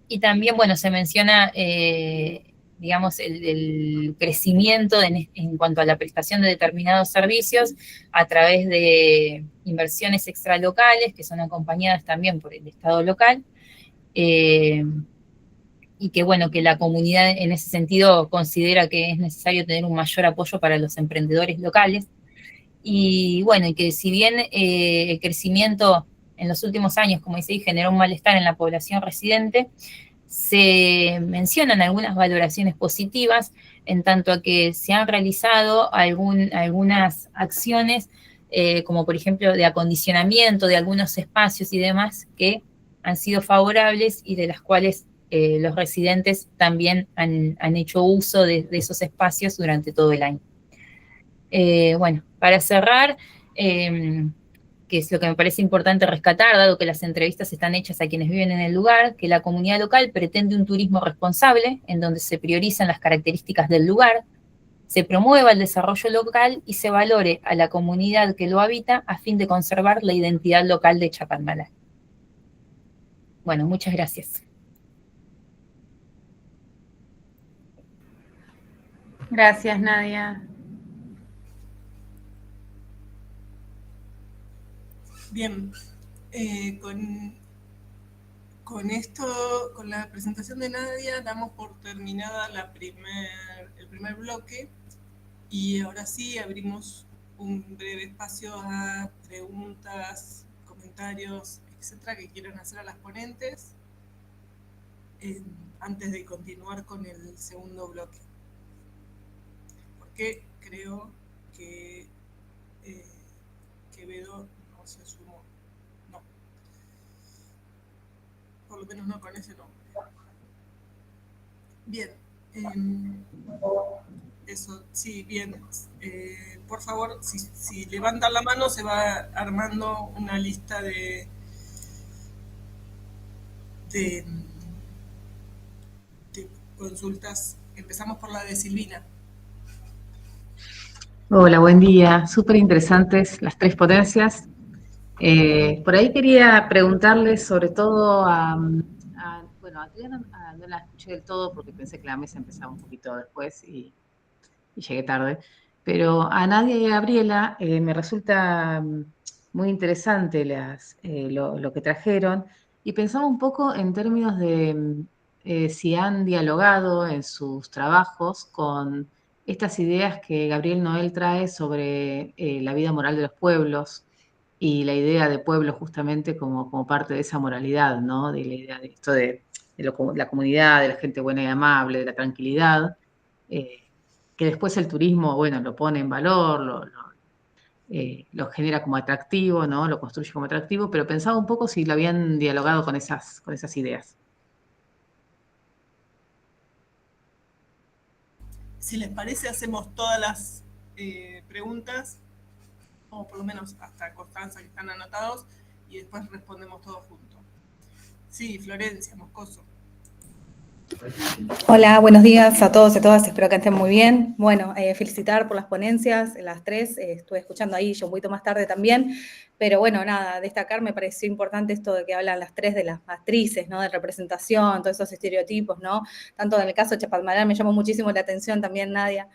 Y también, bueno, se menciona, digamos, el crecimiento en cuanto a la prestación de determinados servicios a través de inversiones extralocales que son acompañadas también por el Estado local. Y que, bueno, que la comunidad en ese sentido considera que es necesario tener un mayor apoyo para los emprendedores locales. Y bueno, y que si bien el crecimiento en los últimos años, como dice, generó un malestar en la población residente, se mencionan algunas valoraciones positivas en tanto a que se han realizado algunas acciones, como por ejemplo de acondicionamiento de algunos espacios y demás que han sido favorables y de las cuales los residentes también han hecho uso de esos espacios durante todo el año. Bueno, para cerrar, que es lo que me parece importante rescatar, dado que las entrevistas están hechas a quienes viven en el lugar, que la comunidad local pretende un turismo responsable, en donde se priorizan las características del lugar, se promueva el desarrollo local y se valore a la comunidad que lo habita a fin de conservar la identidad local de Chapadmalal. Bueno, muchas gracias. Gracias, Nadia. Bien, con esto, con la presentación de Nadia, damos por terminada el primer bloque y ahora sí abrimos un breve espacio a preguntas, comentarios, etcétera, que quieran hacer a las ponentes antes de continuar con el segundo bloque. Porque creo que Quevedo no se sumó. No. Por lo menos no con ese nombre. Bien. Eso, sí, bien. Por favor, si levantan la mano, se va armando una lista de consultas. Empezamos por la de Silvina. Hola, buen día. Súper interesantes las tres potencias. Por ahí quería preguntarles sobre todo bueno, a Adriana no la escuché del todo porque pensé que la mesa empezaba un poquito después y llegué tarde. Pero a Nadia y a Gabriela me resulta muy interesante lo que trajeron y pensaba un poco en términos de si han dialogado en sus trabajos con estas ideas que Gabriel Noel trae sobre la vida moral de los pueblos y la idea de pueblo justamente como parte de esa moralidad, ¿no? De la idea de esto de la comunidad, de la gente buena y amable, de la tranquilidad. Que después el turismo, bueno, lo pone en valor, lo genera como atractivo, ¿no? Lo construye como atractivo, pero pensaba un poco si lo habían dialogado con esas ideas. Si les parece, hacemos todas las preguntas, o por lo menos hasta Constanza, que están anotados, y después respondemos todos juntos. Sí, Florencia, Moscoso. Hola, buenos días a todos y a todas, espero que estén muy bien. Bueno, felicitar por las ponencias, las tres, estuve escuchando ahí yo un poquito más tarde también, pero bueno, nada, destacar me pareció importante esto de que hablan las tres de las matrices, ¿no? De representación, todos esos estereotipos, ¿no? Tanto en el caso de Chapadmalal me llamó muchísimo la atención también, Nadia.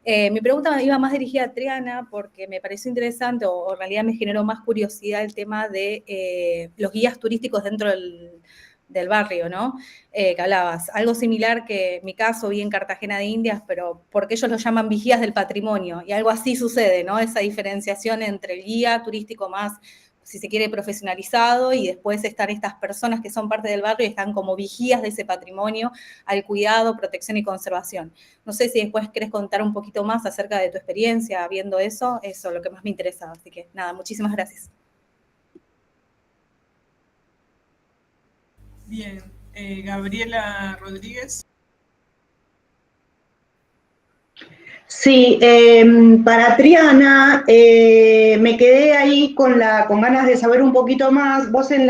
Mi pregunta iba más dirigida a Triana porque me pareció interesante o en realidad me generó más curiosidad el tema de los guías turísticos dentro del barrio, ¿no? Que hablabas. Algo similar que en mi caso vi en Cartagena de Indias, pero porque ellos lo llaman vigías del patrimonio, y algo así sucede, ¿no? Esa diferenciación entre el guía turístico más, si se quiere, profesionalizado, y después están estas personas que son parte del barrio y están como vigías de ese patrimonio al cuidado, protección y conservación. No sé si después querés contar un poquito más acerca de tu experiencia viendo eso es lo que más me interesaba. Así que nada, muchísimas gracias. Bien, Gabriela Rodríguez. Sí, para Triana, me quedé ahí con ganas de saber un poquito más. Vos en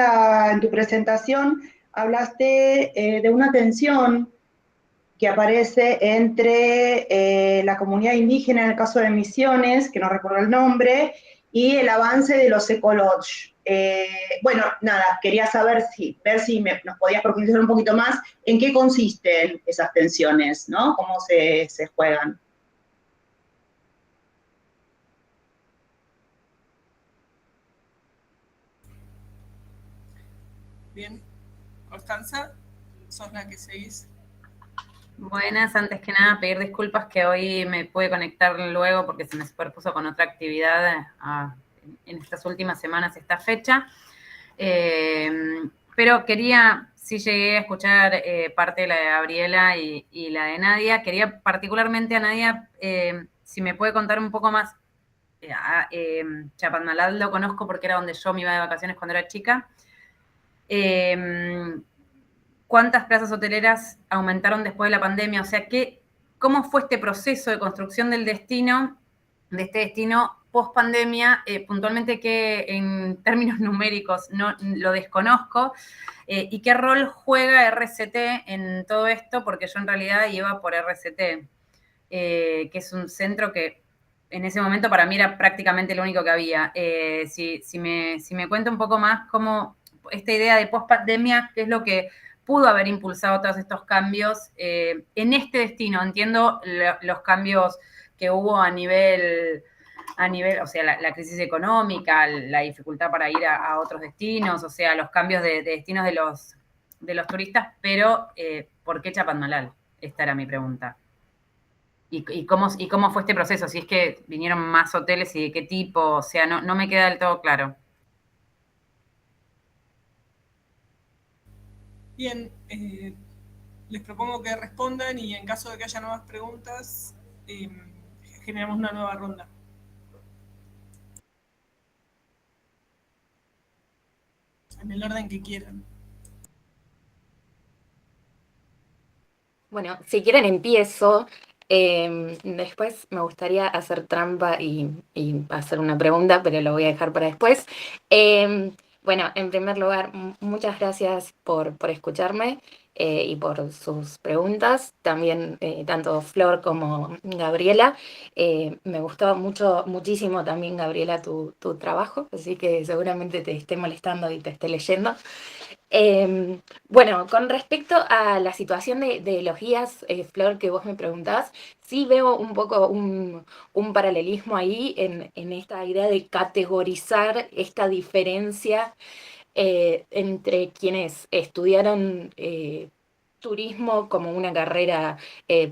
tu presentación hablaste de una tensión que aparece entre la comunidad indígena, en el caso de Misiones, que no recuerdo el nombre, y el avance de los ecolodge. Bueno, nada, quería saber ver si nos podías profundizar un poquito más en qué consisten esas tensiones, ¿no? Cómo se juegan. Bien. Constanza, sos la que seguís. Buenas, antes que nada pedir disculpas que hoy me pude conectar luego porque se me superpuso con otra actividad en estas últimas semanas esta fecha. Pero quería, sí llegué a escuchar parte de la de Gabriela y la de Nadia. Quería particularmente a Nadia, si me puede contar un poco más. Chapadmalal lo conozco porque era donde yo me iba de vacaciones cuando era chica. ¿Cuántas plazas hoteleras aumentaron después de la pandemia? O sea, ¿cómo fue este proceso de construcción del destino, de este destino post pandemia? Puntualmente, que en términos numéricos no lo desconozco, y qué rol juega RCT en todo esto, porque yo en realidad iba por RCT, que es un centro que en ese momento para mí era prácticamente lo único que había. Si me cuenta un poco más cómo esta idea de post pandemia, qué es lo que pudo haber impulsado todos estos cambios en este destino. Entiendo los cambios que hubo a nivel, o sea, la crisis económica, la dificultad para ir a otros destinos, o sea, los cambios de destinos de los turistas, pero ¿por qué Chapadmalal? Esta era mi pregunta. ¿Y cómo fue este proceso? Si es que vinieron más hoteles y de qué tipo, o sea, no me queda del todo claro. Bien, les propongo que respondan y en caso de que haya nuevas preguntas, generamos una nueva ronda. En el orden que quieran. Bueno, si quieren empiezo. Después me gustaría hacer trampa y hacer una pregunta, pero lo voy a dejar para después. Bueno, en primer lugar, muchas gracias por escucharme y por sus preguntas. También tanto Flor como Gabriela. Me gustó muchísimo también, Gabriela, tu trabajo, así que seguramente te esté molestando y te esté leyendo. Bueno, con respecto a la situación de los guías, Flor, que vos me preguntabas, sí veo un poco un paralelismo ahí en esta idea de categorizar esta diferencia entre quienes estudiaron turismo como una carrera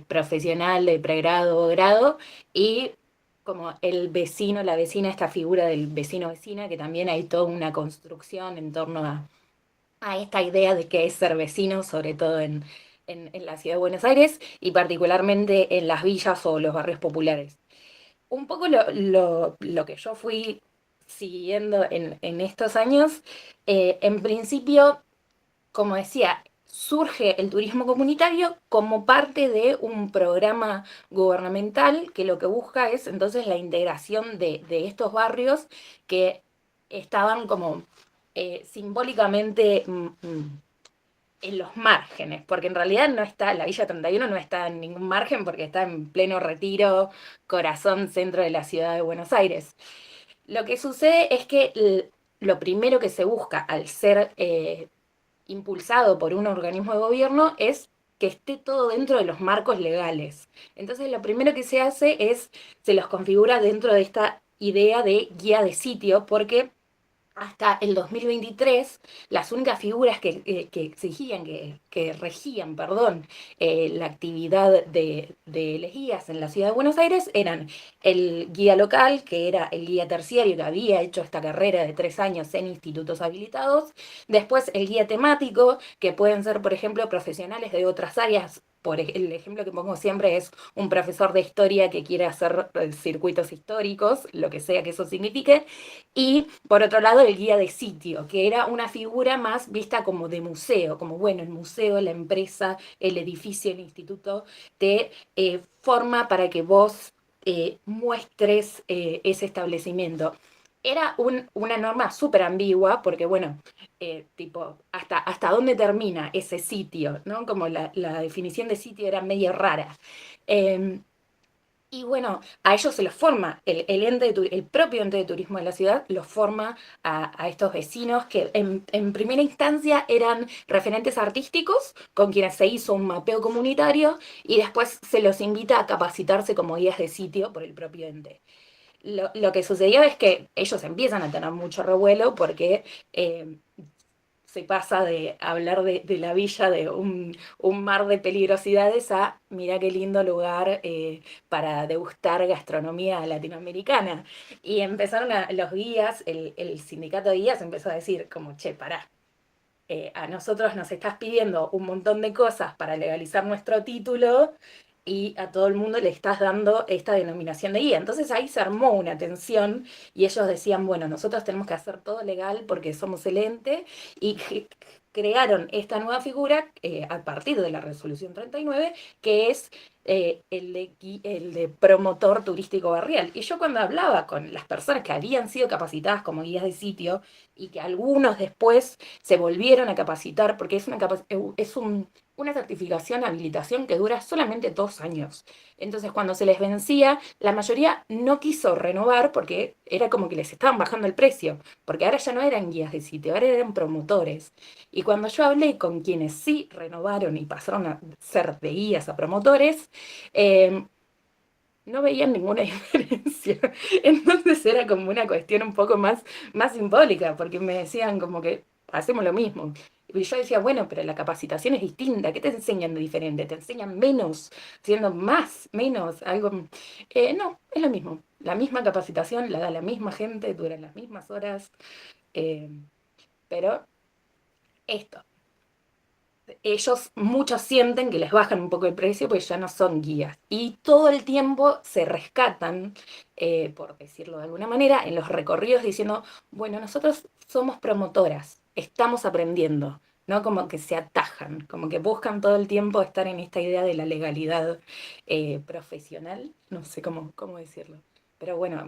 profesional de pregrado o grado y como el vecino, la vecina, esta figura del vecino-vecina, que también hay toda una construcción en torno a esta idea de qué es ser vecino, sobre todo en la ciudad de Buenos Aires y particularmente en las villas o los barrios populares. Un poco lo que yo fui siguiendo en estos años, en principio, como decía, surge el turismo comunitario como parte de un programa gubernamental que lo que busca es entonces la integración de estos barrios que estaban como simbólicamente en los márgenes, porque en realidad no está, la Villa 31 no está en ningún margen porque está en pleno Retiro, corazón, centro de la ciudad de Buenos Aires. Lo que sucede es que lo primero que se busca al ser impulsado por un organismo de gobierno es que esté todo dentro de los marcos legales. Entonces lo primero que se hace es, se los configura dentro de esta idea de guía de sitio, porque hasta el 2023, las únicas figuras que exigían, que regían, perdón, la actividad de las guías en la ciudad de Buenos Aires eran el guía local, que era el guía terciario que había hecho esta carrera de 3 años en institutos habilitados, después el guía temático, que pueden ser, por ejemplo, profesionales de otras áreas. El ejemplo que pongo siempre es un profesor de historia que quiere hacer circuitos históricos, lo que sea que eso signifique, y por otro lado el guía de sitio, que era una figura más vista como de museo, como bueno, el museo, la empresa, el edificio, el instituto, te forma para que vos muestres ese establecimiento. Era una norma súper ambigua, porque bueno, tipo, hasta dónde termina ese sitio, ¿no? Como la definición de sitio era medio rara. Eh, y bueno, a ellos se los forma, el propio ente de turismo de la ciudad los forma a estos vecinos que en primera instancia eran referentes artísticos con quienes se hizo un mapeo comunitario y después se los invita a capacitarse como guías de sitio por el propio ente. Lo que sucedió es que ellos empiezan a tener mucho revuelo porque se pasa de hablar de la villa de un mar de peligrosidades a mira qué lindo lugar para degustar gastronomía latinoamericana. Y empezaron los guías, el sindicato de guías empezó a decir como, che, pará. A nosotros nos estás pidiendo un montón de cosas para legalizar nuestro título y a todo el mundo le estás dando esta denominación de guía. Entonces ahí se armó una tensión y ellos decían, bueno, nosotros tenemos que hacer todo legal porque somos el ente y crearon esta nueva figura a partir de la resolución 39, que es el de promotor turístico barrial. Y yo cuando hablaba con las personas que habían sido capacitadas como guías de sitio y que algunos después se volvieron a capacitar, porque es una certificación, habilitación que dura solamente 2 años. Entonces, cuando se les vencía, la mayoría no quiso renovar porque era como que les estaban bajando el precio, porque ahora ya no eran guías de sitio, ahora eran promotores. Y cuando yo hablé con quienes sí renovaron y pasaron a ser de guías a promotores, no veían ninguna diferencia. Entonces era como una cuestión un poco más simbólica, porque me decían como que hacemos lo mismo. Y yo decía, bueno, pero la capacitación es distinta. ¿Qué te enseñan de diferente? ¿Te enseñan menos, siendo más, menos? Algo. No, es lo mismo. La misma capacitación la da la misma gente, dura las mismas horas. eh, pero esto, muchos sienten que les bajan un poco el precio porque ya no son guías. Y todo el tiempo se rescatan, por decirlo de alguna manera, en los recorridos diciendo, bueno, nosotros somos promotoras, estamos aprendiendo, ¿no? Como que se atajan, como que buscan todo el tiempo estar en esta idea de la legalidad profesional, no sé cómo decirlo. Pero bueno,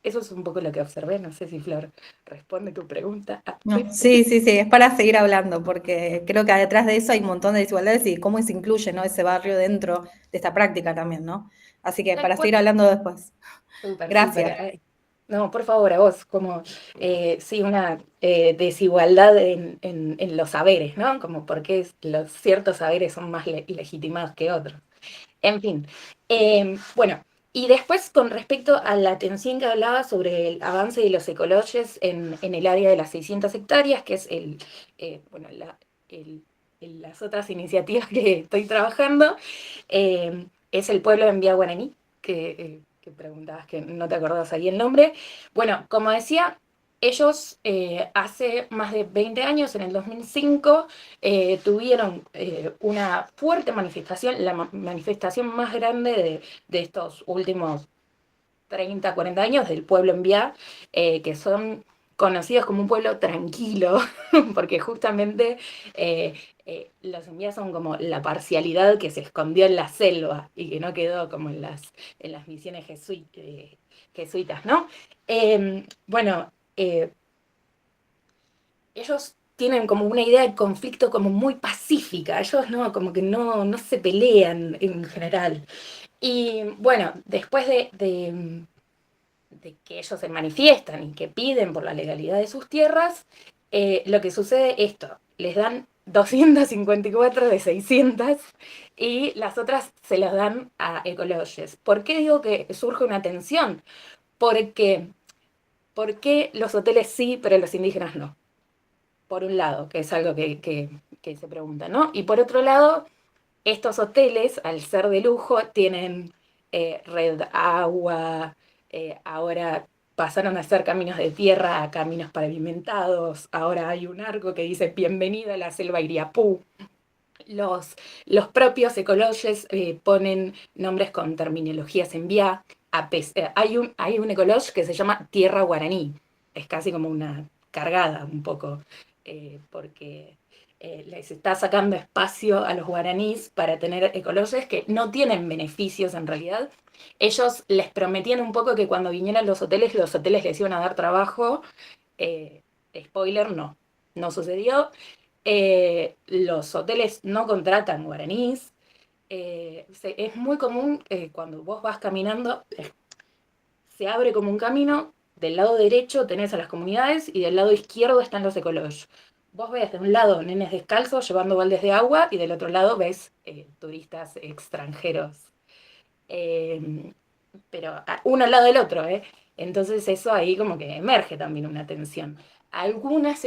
eso es un poco lo que observé, no sé si Flor responde tu pregunta. No, sí, sí, sí, es para seguir hablando, porque creo que detrás de eso hay un montón de desigualdades y cómo se incluye, ¿no? Ese barrio dentro de esta práctica también, ¿no? Así que Tal para cual. seguir hablando después. Súper, Gracias. súper. Ay, no, por favor, a vos, como, sí, una desigualdad en los saberes, ¿no? Como porque los ciertos saberes son más legitimados que otros. En fin, bueno, y después con respecto a la atención que hablaba sobre el avance de los ecologies en el área de las 600 hectáreas, que es bueno, el- las otras iniciativas que estoy trabajando, es el pueblo de Envía Guaraní, que preguntabas que no te acordabas ahí el nombre. Bueno, como decía, ellos hace más de 20 años, en el 2005, tuvieron una fuerte manifestación, la manifestación más grande de estos últimos 30, 40 años del pueblo Enviá, que son conocidos como un pueblo tranquilo, porque justamente los Enviá son como la parcialidad que se escondió en la selva y que no quedó como en las misiones jesuitas, ¿no? Bueno, ellos tienen como una idea de conflicto como muy pacífica, ellos no, como que no se pelean en general. Y bueno, después de que ellos se manifiestan y que piden por la legalidad de sus tierras, lo que sucede es esto, les dan 254 de 600 y las otras se las dan a ecologistas. ¿Por qué digo que surge una tensión? Porque, ¿por qué los hoteles sí, pero los indígenas no? Por un lado, que es algo que se pregunta, ¿no? Y por otro lado, estos hoteles, al ser de lujo, tienen red agua, ahora pasaron a ser caminos de tierra a caminos pavimentados, ahora hay un arco que dice bienvenido a la selva Iriapú. Los propios ecologistas ponen nombres con terminologías en vía. Hay un ecologe que se llama Tierra Guaraní, es casi como una cargada un poco. porque les está sacando espacio a los guaraníes para tener ecologies que no tienen beneficios en realidad. Ellos les prometían un poco que cuando vinieran los hoteles les iban a dar trabajo. Spoiler, no sucedió. Los hoteles no contratan guaraníes. Es muy común cuando vos vas caminando, se abre como un camino, del lado derecho tenés a las comunidades y del lado izquierdo están los ecológicos. Vos ves de un lado nenes descalzos llevando baldes de agua y del otro lado ves turistas extranjeros. Pero uno al lado del otro, ¿eh? Entonces eso ahí como que emerge también una tensión. Algunas,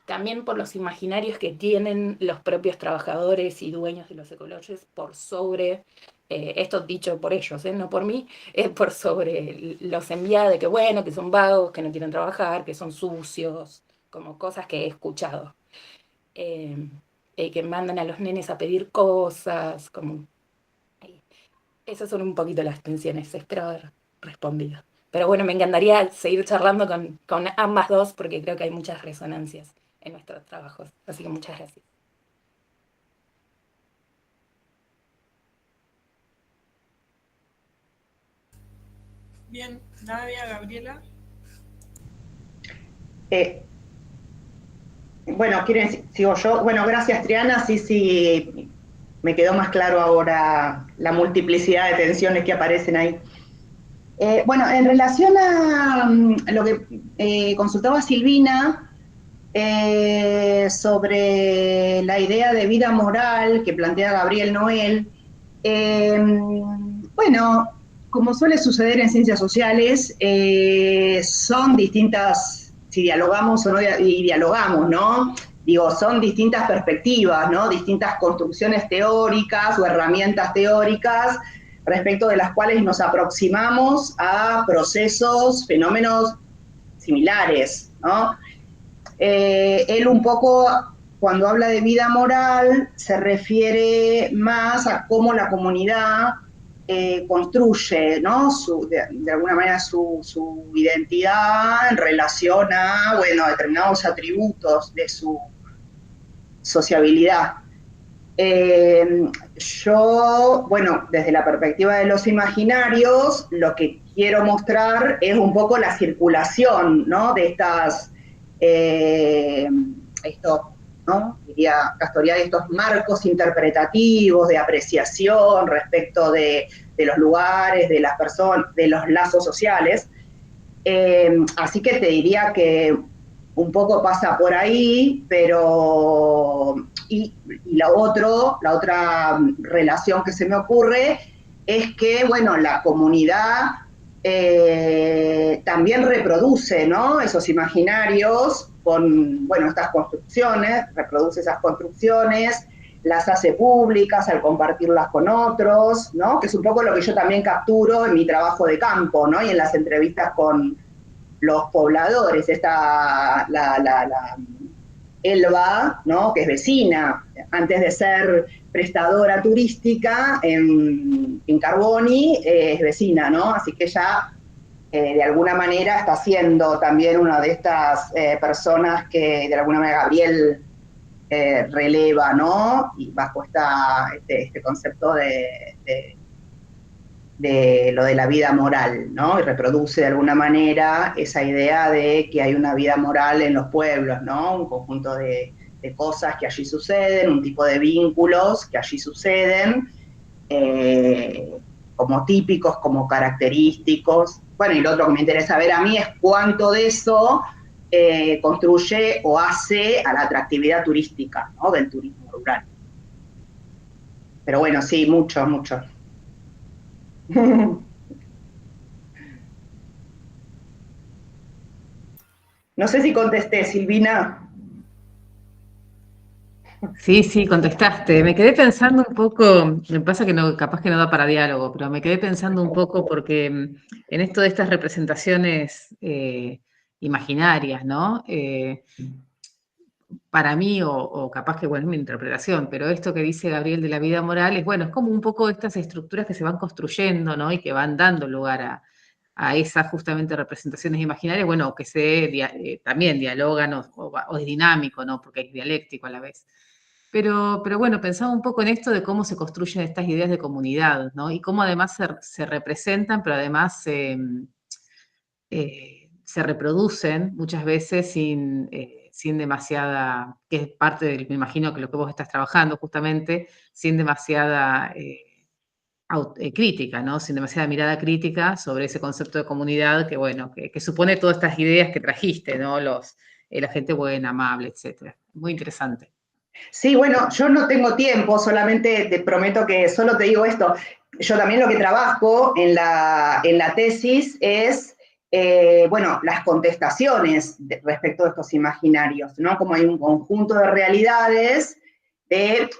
también por los imaginarios que tienen los propios trabajadores y dueños de los ecológicos por sobre, esto dicho por ellos, no por mí, por sobre los enviados de que bueno, que son vagos, que no quieren trabajar, que son sucios, como cosas que he escuchado. Que mandan a los nenes a pedir cosas, como... Esas son un poquito las tensiones, espero haber respondido. Pero bueno, me encantaría seguir charlando con ambas dos porque creo que hay muchas resonancias en nuestros trabajos. Así que muchas gracias. Bien, Nadia, Gabriela. Bueno, sigo yo. Bueno, gracias, Triana. Sí, me quedó más claro ahora la multiplicidad de tensiones que aparecen ahí. Bueno, en relación a lo que consultaba Silvina sobre la idea de vida moral que plantea Gabriel Noel, bueno, como suele suceder en ciencias sociales, son distintas, si dialogamos o no dialogamos, ¿no? Digo, son distintas perspectivas, ¿no? Distintas construcciones teóricas o herramientas teóricas respecto de las cuales nos aproximamos a procesos, fenómenos similares, ¿no? Él un poco, cuando habla de vida moral, se refiere más a cómo la comunidad construye, ¿no? De alguna manera su identidad en relación a, bueno, determinados atributos de su sociabilidad. Yo, bueno, desde la perspectiva de los imaginarios, lo que quiero mostrar es un poco la circulación, ¿no? De ¿no? Diría Castoriadis, de estos marcos interpretativos de apreciación respecto de los lugares, de las personas, de los lazos sociales. Así que te diría que un poco pasa por ahí, pero y la otra relación que se me ocurre es que, bueno, la comunidad también reproduce, ¿no? Esos imaginarios con, bueno, estas construcciones, reproduce esas construcciones, las hace públicas al compartirlas con otros, ¿no? Que es un poco lo que yo también capturo en mi trabajo de campo, ¿no? Y en las entrevistas con los pobladores, la Elba, ¿no? Que es vecina, antes de ser prestadora turística en Carboni, es vecina, ¿no? Así que ella, de alguna manera, está siendo también una de estas personas que, de alguna manera, Gabriel releva, ¿no? Y bajo este concepto de lo de la vida moral, ¿no? Y reproduce de alguna manera esa idea de que hay una vida moral en los pueblos, ¿no? Un conjunto de cosas que allí suceden, un tipo de vínculos que allí suceden, como típicos, como característicos. Bueno, y lo otro que me interesa ver a mí es cuánto de eso construye o hace a la atractividad turística, ¿no? Del turismo rural. Pero bueno, sí, mucho. No sé si contesté, Silvina. Sí, contestaste. Me quedé pensando un poco, me pasa que no, capaz que no da para diálogo, pero me quedé pensando un poco porque en esto de estas representaciones imaginarias, ¿no? Para mí, o capaz que, bueno, es mi interpretación, pero esto que dice Gabriel de la vida moral es, bueno, es como un poco estas estructuras que se van construyendo, ¿no? Y que van dando lugar a esas justamente representaciones imaginarias, bueno, que también dialogan o es dinámico, ¿no? Porque es dialéctico a la vez. Pero bueno, pensaba un poco en esto de cómo se construyen estas ideas de comunidad, ¿no? Y cómo además se representan, pero además se reproducen muchas veces sin demasiada, que es parte del, me imagino que lo que vos estás trabajando justamente, sin demasiada crítica, ¿no? Sin demasiada mirada crítica sobre ese concepto de comunidad que, bueno, que supone todas estas ideas que trajiste, ¿no? La gente buena, amable, etcétera. Muy interesante. Sí, bueno, yo no tengo tiempo, solamente te prometo que solo te digo esto. Yo también lo que trabajo en la tesis es, bueno, las contestaciones respecto a estos imaginarios, ¿no? Como hay un conjunto de realidades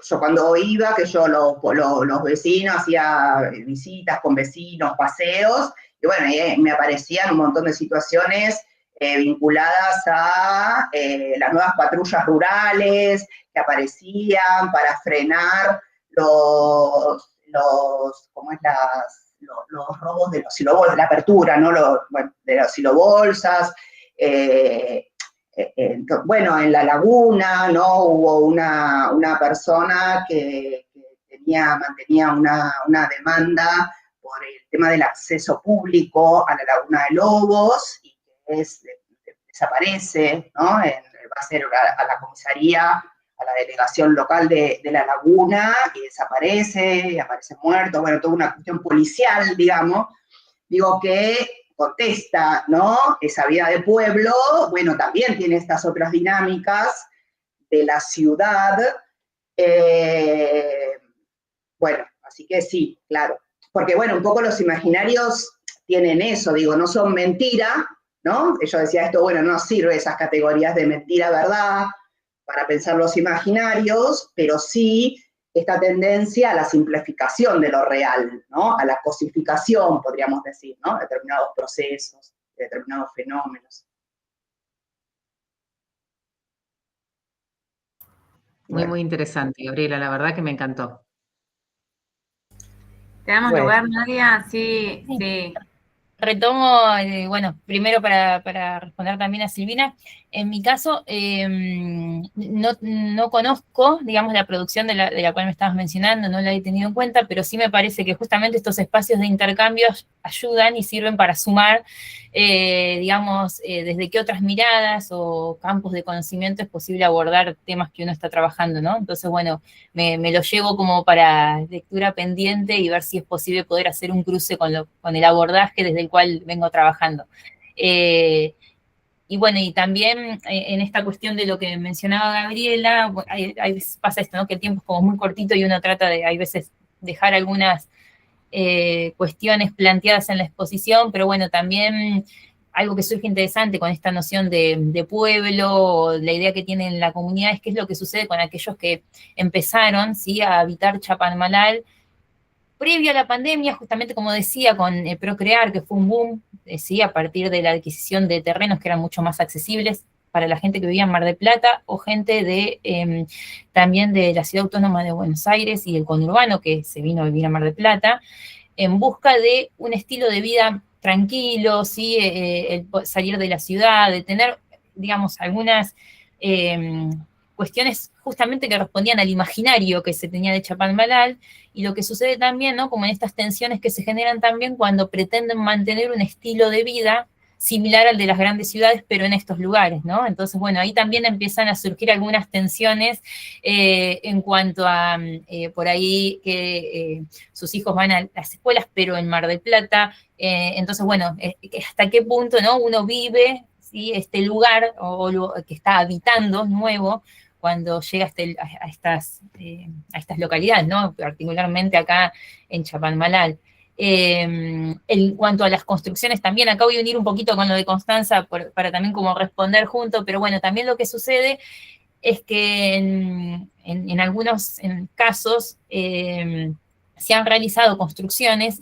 yo cuando iba, que yo los vecinos, hacía visitas con vecinos, paseos, y bueno, me aparecían un montón de situaciones vinculadas a las nuevas patrullas rurales que aparecían para frenar los robos de los silobolsas, la apertura, ¿no? De los silobolsas. Bueno, en la laguna, ¿no? Hubo una persona que mantenía una demanda por el tema del acceso público a la laguna de Lobos y que desaparece, ¿no? Va a ser a la comisaría, a la delegación local de la laguna y desaparece, aparece muerto, bueno, toda una cuestión policial, digamos. Digo que contesta, ¿no? Esa vida de pueblo, bueno, también tiene estas otras dinámicas de la ciudad. Bueno, así que sí, claro. Porque, bueno, un poco los imaginarios tienen eso, digo, no son mentira, ¿no? Yo decía esto, bueno, no sirve esas categorías de mentira, verdad, para pensar los imaginarios, pero sí esta tendencia a la simplificación de lo real, ¿no? A la cosificación, podríamos decir, ¿no? De determinados procesos, de determinados fenómenos. Muy, muy interesante, Gabriela, la verdad que me encantó. ¿Te damos Bueno. lugar, Nadia? Sí, sí. Retomo, bueno, primero para responder también a Silvina. En mi caso, no conozco, digamos, la producción de la cual me estabas mencionando, no la he tenido en cuenta, pero sí me parece que justamente estos espacios de intercambio ayudan y sirven para sumar, digamos, desde qué otras miradas o campos de conocimiento es posible abordar temas que uno está trabajando, ¿no? Entonces, bueno, me lo llevo como para lectura pendiente y ver si es posible poder hacer un cruce con el abordaje desde el cual vengo trabajando. Y bueno, y también en esta cuestión de lo que mencionaba Gabriela, pasa esto, ¿no? Que el tiempo es como muy cortito y uno trata de, hay veces, dejar algunas cuestiones planteadas en la exposición, pero bueno, también algo que surge interesante con esta noción de pueblo, la idea que tienen la comunidad es qué es lo que sucede con aquellos que empezaron, ¿sí?, a habitar Chapadmalal previo a la pandemia, justamente como decía, con Procrear, que fue un boom, ¿sí?, a partir de la adquisición de terrenos que eran mucho más accesibles para la gente que vivía en Mar del Plata, o gente también de la Ciudad Autónoma de Buenos Aires y el conurbano que se vino a vivir a Mar del Plata, en busca de un estilo de vida tranquilo, ¿sí?, el salir de la ciudad, de tener, digamos, algunas cuestiones justamente que respondían al imaginario que se tenía de Chapadmalal, y lo que sucede también, ¿no?, como en estas tensiones que se generan también cuando pretenden mantener un estilo de vida similar al de las grandes ciudades, pero en estos lugares, ¿no? Entonces, bueno, ahí también empiezan a surgir algunas tensiones en cuanto a, por ahí, que sus hijos van a las escuelas, pero en Mar del Plata. Entonces, bueno, hasta qué punto, ¿no?, uno vive, ¿sí?, este lugar o que está habitando nuevo cuando llega a estas localidades, ¿no?, particularmente acá en Chapadmalal. En cuanto a las construcciones, también acá voy a unir un poquito con lo de Constanza para también como responder junto, pero bueno, también lo que sucede es que en algunos casos se han realizado construcciones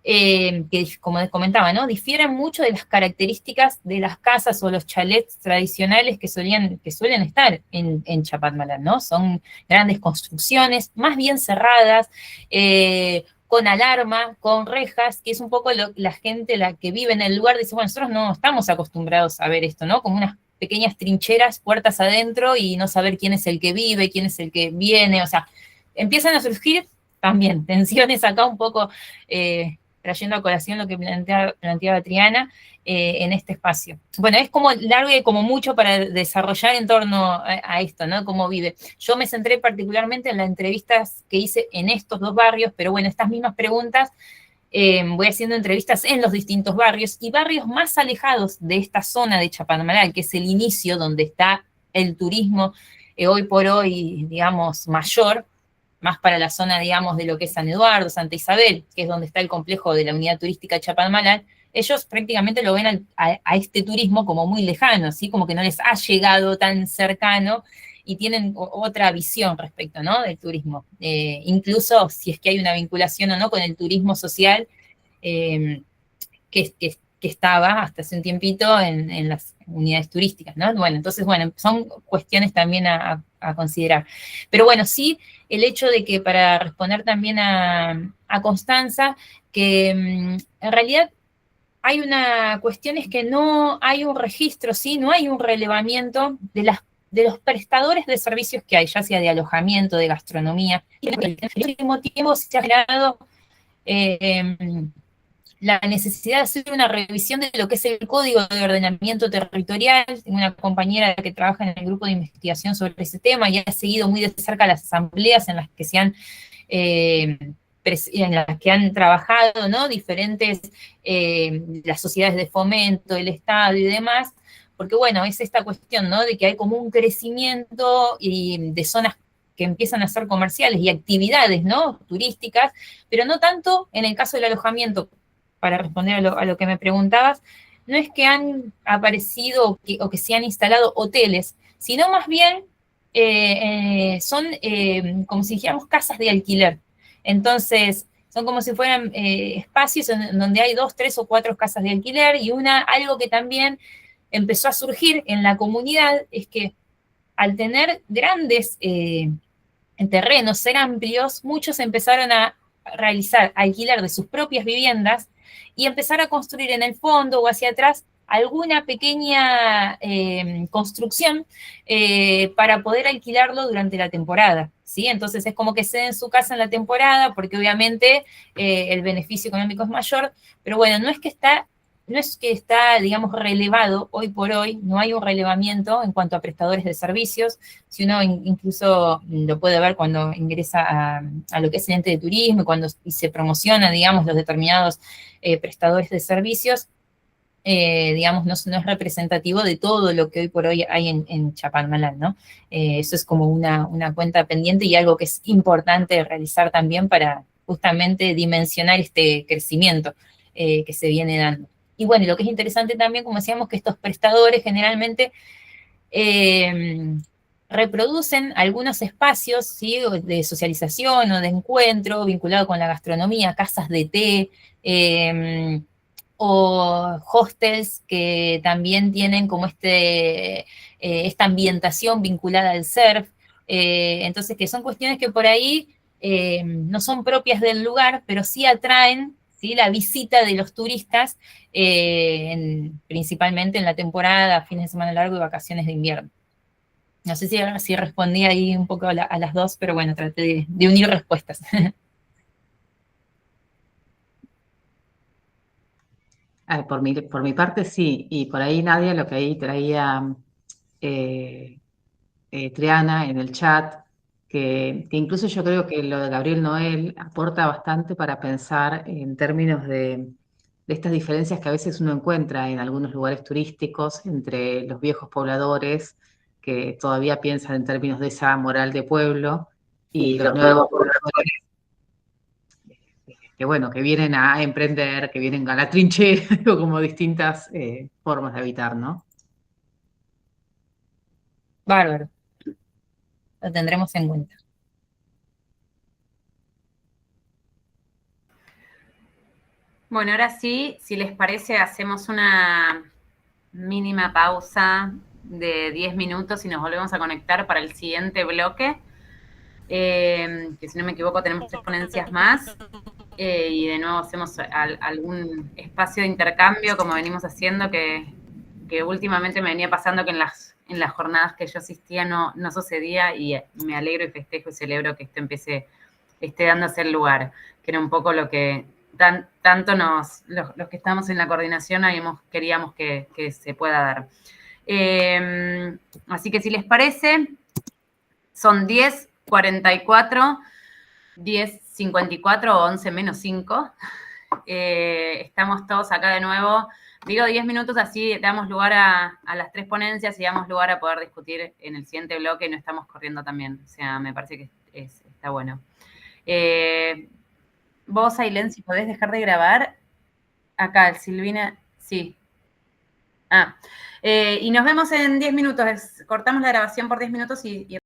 que, como les comentaba, ¿no?, difieren mucho de las características de las casas o los chalets tradicionales que suelen estar en Chapadmalal, ¿no? Son grandes construcciones, más bien cerradas, con alarma, con rejas, que es un poco la gente la que vive en el lugar, dice, bueno, nosotros no estamos acostumbrados a ver esto, ¿no? Como unas pequeñas trincheras, puertas adentro y no saber quién es el que vive, quién es el que viene, o sea, empiezan a surgir también tensiones acá un poco, trayendo a colación lo que planteaba Triana, en este espacio. Bueno, es como largo y como mucho para desarrollar en torno a esto, ¿no? Cómo vive. Yo me centré particularmente en las entrevistas que hice en estos 2 barrios, pero bueno, estas mismas preguntas voy haciendo entrevistas en los distintos barrios y barrios más alejados de esta zona de Chapadmalal, que es el inicio donde está el turismo hoy por hoy, digamos, mayor, más para la zona, digamos, de lo que es San Eduardo, Santa Isabel, que es donde está el complejo de la unidad turística Chapadmalal. Ellos prácticamente lo ven a este turismo como muy lejano, ¿sí? Como que no les ha llegado tan cercano y tienen otra visión respecto, ¿no? Del turismo. Incluso si es que hay una vinculación o no con el turismo social que estaba hasta hace un tiempito en las unidades turísticas, ¿no? Bueno, entonces, bueno, son cuestiones también a considerar. Pero bueno, sí, el hecho de que para responder también a Constanza, que en realidad hay una cuestión es que no hay un registro, ¿sí? No hay un relevamiento de los prestadores de servicios que hay, ya sea de alojamiento, de gastronomía. Y en el último tiempo se ha generado la necesidad de hacer una revisión de lo que es el Código de Ordenamiento Territorial. Tengo una compañera que trabaja en el grupo de investigación sobre ese tema y ha seguido muy de cerca las asambleas en las que se han en las que han trabajado, ¿no? Diferentes, las sociedades de fomento, el Estado y demás, porque bueno, es esta cuestión, ¿no? De que hay como un crecimiento de zonas que empiezan a ser comerciales y actividades, ¿no? Turísticas, pero no tanto en el caso del alojamiento, para responder a lo que me preguntabas, no es que han aparecido o que se han instalado hoteles, sino más bien son como si dijéramos casas de alquiler. Entonces, son como si fueran espacios en donde hay 2, 3 o 4 casas de alquiler y algo que también empezó a surgir en la comunidad es que al tener grandes terrenos, ser amplios, muchos empezaron a realizar alquiler de sus propias viviendas y empezar a construir en el fondo o hacia atrás alguna pequeña construcción para poder alquilarlo durante la temporada, ¿sí? Entonces es como que ceden su casa en la temporada porque obviamente el beneficio económico es mayor, pero bueno, no es que está, digamos, relevado hoy por hoy, no hay un relevamiento en cuanto a prestadores de servicios, si uno incluso lo puede ver cuando ingresa a lo que es el ente de turismo, y se promociona, digamos, los determinados prestadores de servicios, digamos, no es representativo de todo lo que hoy por hoy hay en Chapadmalal, ¿no? Eso es como una cuenta pendiente y algo que es importante realizar también para justamente dimensionar este crecimiento que se viene dando. Y bueno, y lo que es interesante también, como decíamos, que estos prestadores generalmente reproducen algunos espacios, ¿sí? De socialización o de encuentro vinculado con la gastronomía, casas de té, o hostels que también tienen como esta ambientación vinculada al surf. Entonces, que son cuestiones que por ahí no son propias del lugar, pero sí atraen, ¿sí?, la visita de los turistas, principalmente en la temporada, fines de semana largo y vacaciones de invierno. No sé si respondí ahí un poco a las dos, pero bueno, traté de unir respuestas. Por mi parte, sí, y por ahí Nadia, lo que ahí traía Triana en el chat, que incluso yo creo que lo de Gabriel Noel aporta bastante para pensar en términos de estas diferencias que a veces uno encuentra en algunos lugares turísticos entre los viejos pobladores que todavía piensan en términos de esa moral de pueblo y los nuevos pobladores que bueno, que vienen a emprender, que vienen a la trinchera, o como distintas formas de habitar, ¿no? Bárbaro. Lo tendremos en cuenta. Bueno, ahora sí, si les parece, hacemos una mínima pausa de 10 minutos y nos volvemos a conectar para el siguiente bloque. Que si no me equivoco tenemos 3 ponencias más. y de nuevo hacemos algún espacio de intercambio como venimos haciendo, que últimamente me venía pasando que en las jornadas que yo asistía no sucedía, y me alegro y festejo y celebro que esto esté dándose el lugar, que era un poco lo que tanto los que estamos en la coordinación queríamos que se pueda dar. Así que si les parece, son 10:44, 10:54 o 11 menos 5. Estamos todos acá de nuevo. Digo 10 minutos, así damos lugar a las 3 ponencias y damos lugar a poder discutir en el siguiente bloque y no estamos corriendo también. O sea, me parece que está bueno. Vos, Ailén, si podés dejar de grabar. Acá, Silvina, sí. Y nos vemos en 10 minutos. Cortamos la grabación por 10 minutos y